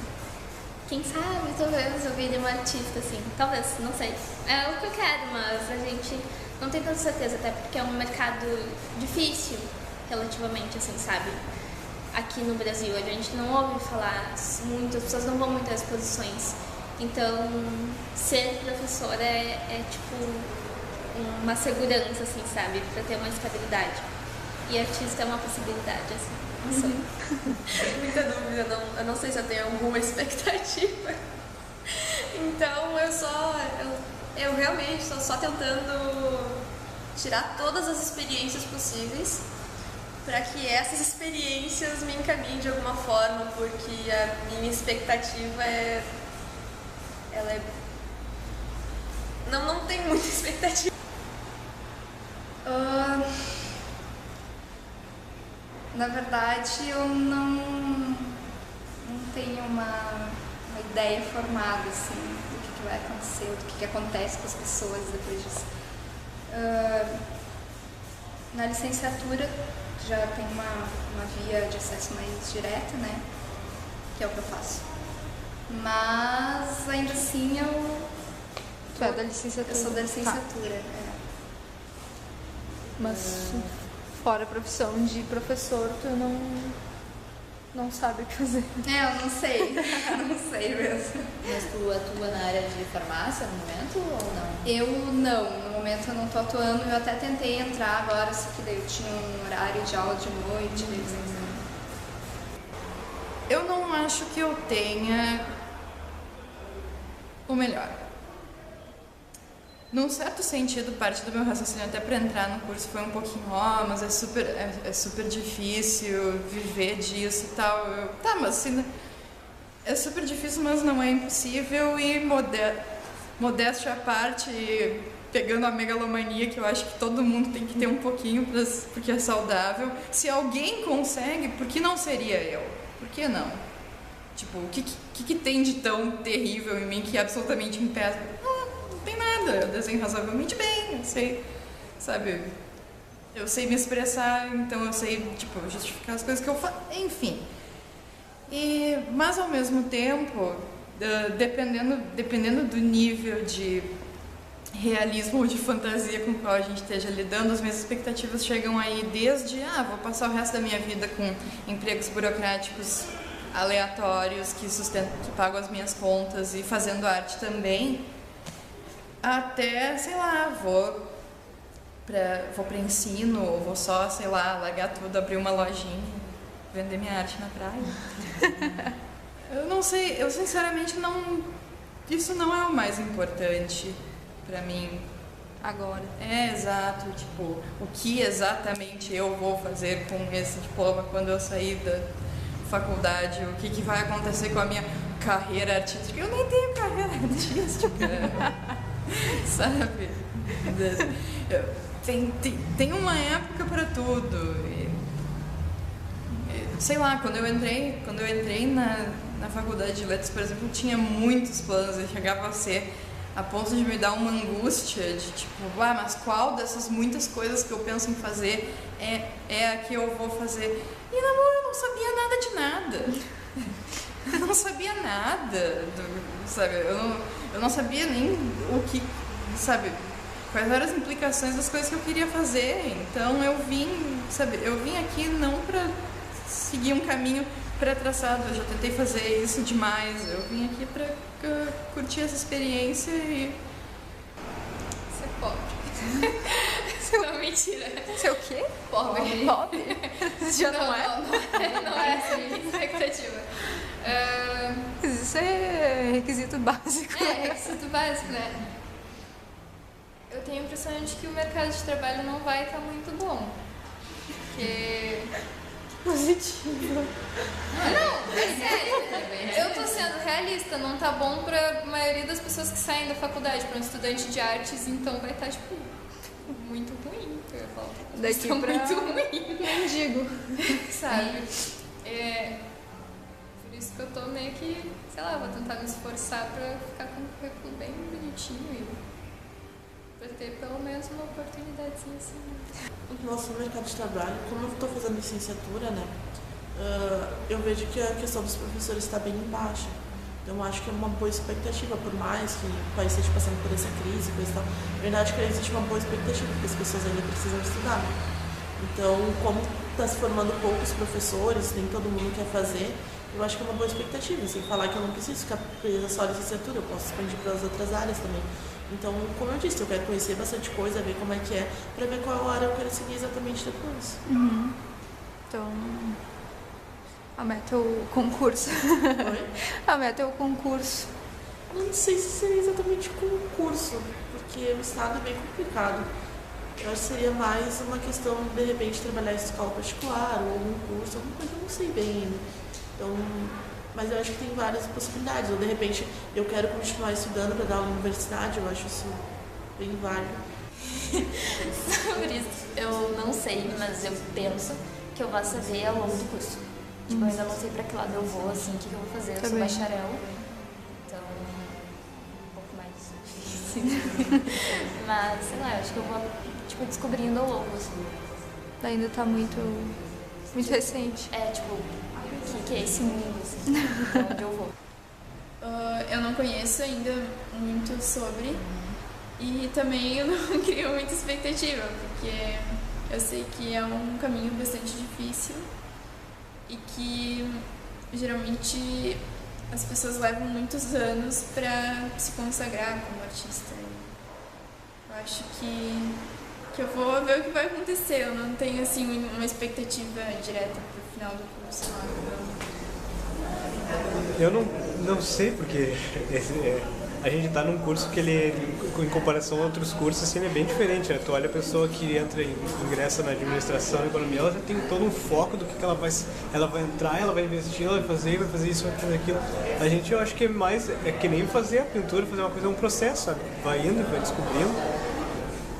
Quem sabe, talvez eu vire uma artista, assim, talvez, não sei. É o que eu quero, mas a gente não tem tanta certeza, até porque é um mercado difícil, relativamente, assim, sabe? Aqui no Brasil, a gente não ouve falar muito, as pessoas não vão muito às exposições. Então, ser professora é tipo uma segurança, assim, sabe? Pra ter uma estabilidade. E artista é uma possibilidade, assim. Não sei.
Muita dúvida, eu não sei se eu tenho alguma expectativa. Então, eu realmente estou só tentando tirar todas as experiências possíveis para que essas experiências me encaminhem de alguma forma, porque a minha expectativa não tem muita expectativa.
Na verdade, eu não tenho uma ideia formada, assim, do que vai acontecer, do que acontece com as pessoas depois disso. Na licenciatura, já tem uma via de acesso mais direta, né, que é o que eu faço. Mas, ainda assim,
Tu é da licenciatura?
Eu sou da licenciatura,
Mas fora a profissão de professor, tu não sabe o que fazer.
Eu não sei. Não sei mesmo.
Mas tu atua na área de farmácia no momento ou não?
Eu não. No momento eu não tô atuando. Eu até tentei entrar agora, só que daí eu tinha um horário de aula de noite.
Eu não acho que eu tenha o melhor. Num certo sentido, parte do meu raciocínio até para entrar no curso foi um pouquinho, mas é super difícil viver disso e tal. Mas assim, é super difícil, mas não é impossível. E modéstia à parte, pegando a megalomania, que eu acho que todo mundo tem que ter um pouquinho, porque é saudável. Se alguém consegue, por que não seria eu? Por que não? Tipo, o que tem de tão terrível em mim que absolutamente impede? Não tem nada, eu desenho razoavelmente bem, eu sei, sabe, eu sei me expressar, então eu sei, tipo, justificar as coisas que eu faço, enfim. Mas ao mesmo tempo, dependendo do nível de realismo ou de fantasia com o qual a gente esteja lidando, as minhas expectativas chegam aí desde, vou passar o resto da minha vida com empregos burocráticos aleatórios que pagam as minhas contas e fazendo arte também, até, sei lá, vou para ensino, ou vou só, sei lá, largar tudo, abrir uma lojinha, vender minha arte na praia. Eu não sei, eu sinceramente não... Isso não é o mais importante para mim.
agora.
Exato, tipo, o que exatamente eu vou fazer com esse diploma quando eu sair da faculdade, o que vai acontecer com a minha carreira artística. Eu nem tenho carreira artística, sabe? Tem uma época para tudo. Sei lá, quando eu entrei na faculdade de letras, por exemplo, eu tinha muitos planos, eu chegava a ser a ponto de me dar uma angústia de tipo, mas qual dessas muitas coisas que eu penso em fazer é a que eu vou fazer? E na boa, eu não sabia nada de nada. Eu não sabia nada, sabe? Eu não sabia nem o que, sabe? Quais eram as implicações das coisas que eu queria fazer. Então eu vim aqui não para seguir um caminho pré-traçado. Eu já tentei fazer isso demais. Eu vim aqui para curtir essa experiência e
ser pobre. Não, mentira.
Ser o quê?
Pobre.
Pobre? Já não é?
Não é essa a minha expectativa.
Isso é requisito básico.
É, requisito básico, né? Eu tenho a impressão de que o mercado de trabalho não vai estar muito bom. Porque...
Positivo.
Não, é sério. Eu tô sendo realista, não tá bom pra maioria das pessoas que saem da faculdade. Pra um estudante de artes, então vai estar, tipo, muito ruim. Eu ia falar.
Daqui
pra...
muito
ruim.
Não digo.
Sabe? Por isso que eu tô meio que, sei lá, vou tentar me esforçar pra ficar com um currículo bem bonitinho e pra ter pelo menos uma oportunidadezinha assim.
Em relação ao mercado de trabalho, como eu estou fazendo licenciatura, né, eu vejo que a questão dos professores está bem baixa. Então, eu acho que é uma boa expectativa, por mais que o país esteja passando por essa crise e coisa e tal. Na verdade, que existe uma boa expectativa, porque as pessoas ainda precisam estudar. Né? Então, como está se formando poucos professores, nem todo mundo quer fazer, eu acho que é uma boa expectativa. Sem falar que eu não preciso ficar presa só à licenciatura, eu posso expandir para as outras áreas também. Então, como eu disse, eu quero conhecer bastante coisa, ver como é que é, para ver qual área eu quero seguir exatamente depois.
Uhum. Então, a meta é o concurso.
Oi?
A meta é o concurso.
Não sei se seria exatamente concurso, porque o estado é bem complicado. Eu acho que seria mais uma questão de repente trabalhar em escola particular ou algum curso, alguma coisa, eu não sei bem ainda. Então, mas eu acho que tem várias possibilidades. Ou de repente eu quero continuar estudando para dar aula na universidade, eu acho isso bem válido.
Sobre isso, eu não sei, mas eu penso que eu vou saber ao longo do curso. Tipo, eu ainda não sei pra que lado eu vou, assim, o que eu vou fazer. Eu sou bacharel, então um pouco mais difícil. Mas, sei lá, eu acho que eu vou, tipo, descobrindo ao longo, assim.
Ainda tá muito recente.
É, tipo, o que é esse mundo, assim, pra onde eu vou.
Eu não conheço ainda muito sobre e também eu não crio muita expectativa, porque eu sei que é um caminho bastante difícil e que geralmente as pessoas levam muitos anos para se consagrar como artista. Eu acho que eu vou ver o que vai acontecer, eu não tenho assim uma expectativa direta pro final do curso.
Eu não sei, porque a gente está num curso que ele, em comparação a outros cursos, assim, ele é bem diferente, né? Tu olha a pessoa que ingressa na administração, na economia, ela já tem todo um foco do que ela vai entrar, ela vai investir, ela vai fazer isso, vai fazer aquilo. A gente, eu acho que é que nem fazer a pintura, fazer uma coisa, é um processo, sabe? Vai indo, vai descobrindo.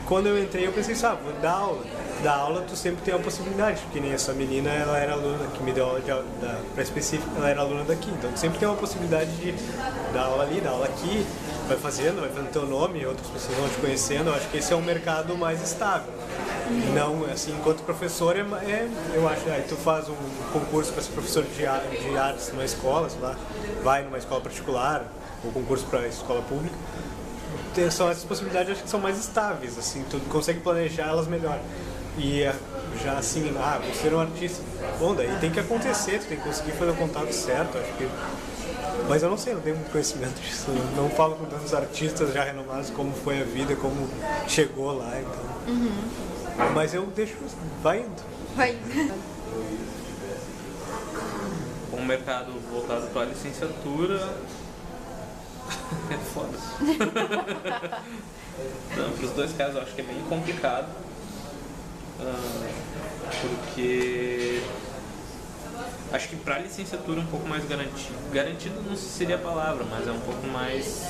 Quando eu entrei, eu pensei, vou dar aula. Da aula, tu sempre tem uma possibilidade, porque nem essa menina, ela era aluna, que me deu aula para específica, ela era aluna daqui, então tu sempre tem uma possibilidade de dar aula ali, dar aula aqui, vai fazendo teu nome, outras pessoas vão te conhecendo. Eu acho que esse é um mercado mais estável. Não, assim, enquanto professor, eu acho, aí tu faz um concurso para ser professor de artes numa escola, sei lá, vai numa escola particular, ou concurso para escola pública, são essas possibilidades, eu acho que são mais estáveis, assim, tu consegue planejar elas melhor. E já assim, vou ser um artista. Bom, daí tem que acontecer, tu tem que conseguir fazer o contato certo, acho que. Mas eu não sei, não tenho muito conhecimento disso. Não falo com tantos artistas já renomados como foi a vida, como chegou lá, então. Mas eu deixo. Vai indo.
Vai indo.
Um mercado voltado para a licenciatura, É foda. Então, para os dois casos eu acho que é bem complicado. Porque acho que para a licenciatura é um pouco mais garantido. Garantido não seria a palavra, mas é um pouco mais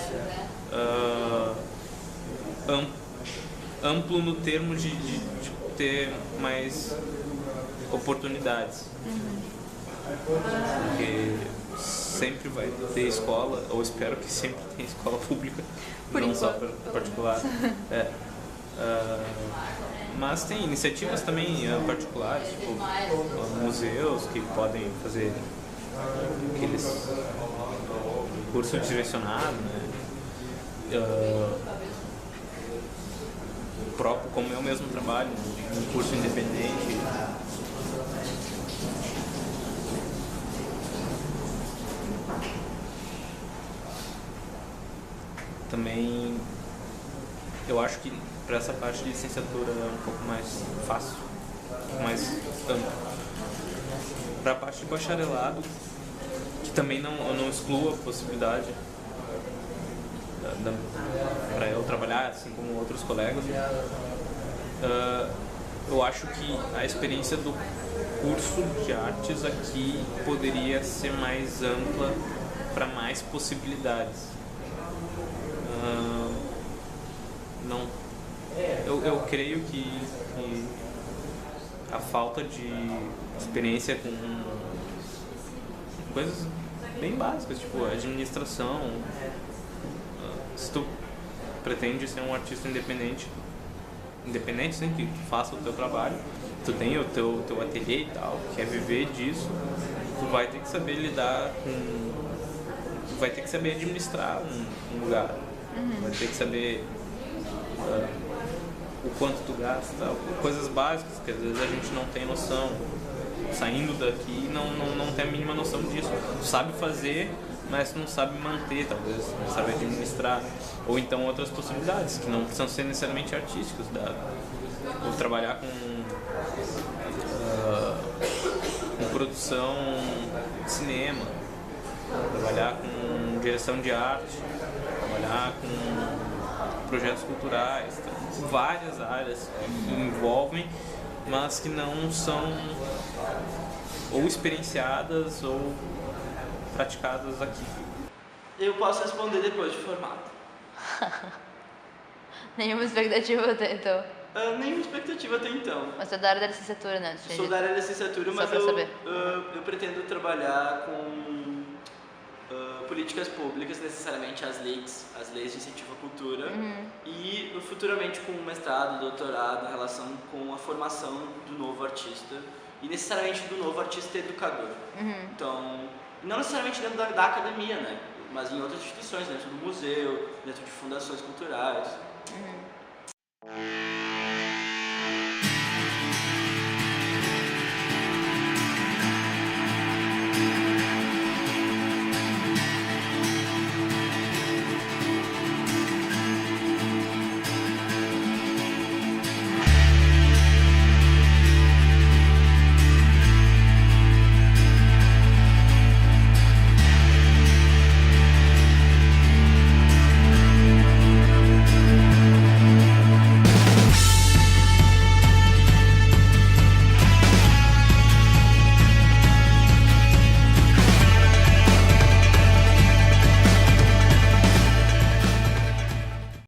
amplo no termo de ter mais oportunidades. Porque sempre vai ter escola, ou espero que sempre tenha escola pública, não só particular. Mas tem iniciativas também particulares, tipo museus que podem fazer aqueles curso direcionado, né? Próprio, como eu mesmo trabalho, um curso independente. Também eu acho que para essa parte de licenciatura é um pouco mais fácil, mais amplo. Para a parte de bacharelado, que também eu não excluo a possibilidade para eu trabalhar assim como outros colegas, eu acho que a experiência do curso de artes aqui poderia ser mais ampla para mais possibilidades. Eu creio que a falta de experiência com coisas bem básicas, tipo administração, se tu pretende ser um artista independente sim, que faça o teu trabalho, tu tem o teu ateliê e tal, quer viver disso, tu vai ter que saber lidar com... Tu vai ter que saber administrar um lugar, vai ter que saber o quanto tu gasta, coisas básicas que às vezes a gente não tem noção. Saindo daqui não tem a mínima noção disso. Tu sabe fazer, mas tu não sabe manter, talvez, não sabe administrar. Ou então outras possibilidades, que não precisam ser necessariamente artísticas. Ou trabalhar com produção de cinema, trabalhar com direção de arte, trabalhar com projetos culturais, então, várias áreas que envolvem, mas que não são ou experienciadas ou praticadas aqui.
Eu posso responder depois de formado.
Nenhuma expectativa até então?
Nenhuma expectativa até então.
Mas você é da área da licenciatura, né?
Sou da área da licenciatura, mas eu pretendo trabalhar com políticas públicas, necessariamente as leis de incentivo à cultura, e futuramente com um mestrado, doutorado em relação com a formação do novo artista, e necessariamente do novo artista educador. Então, não necessariamente dentro da academia, né? Mas em outras instituições, dentro do museu, dentro de fundações culturais.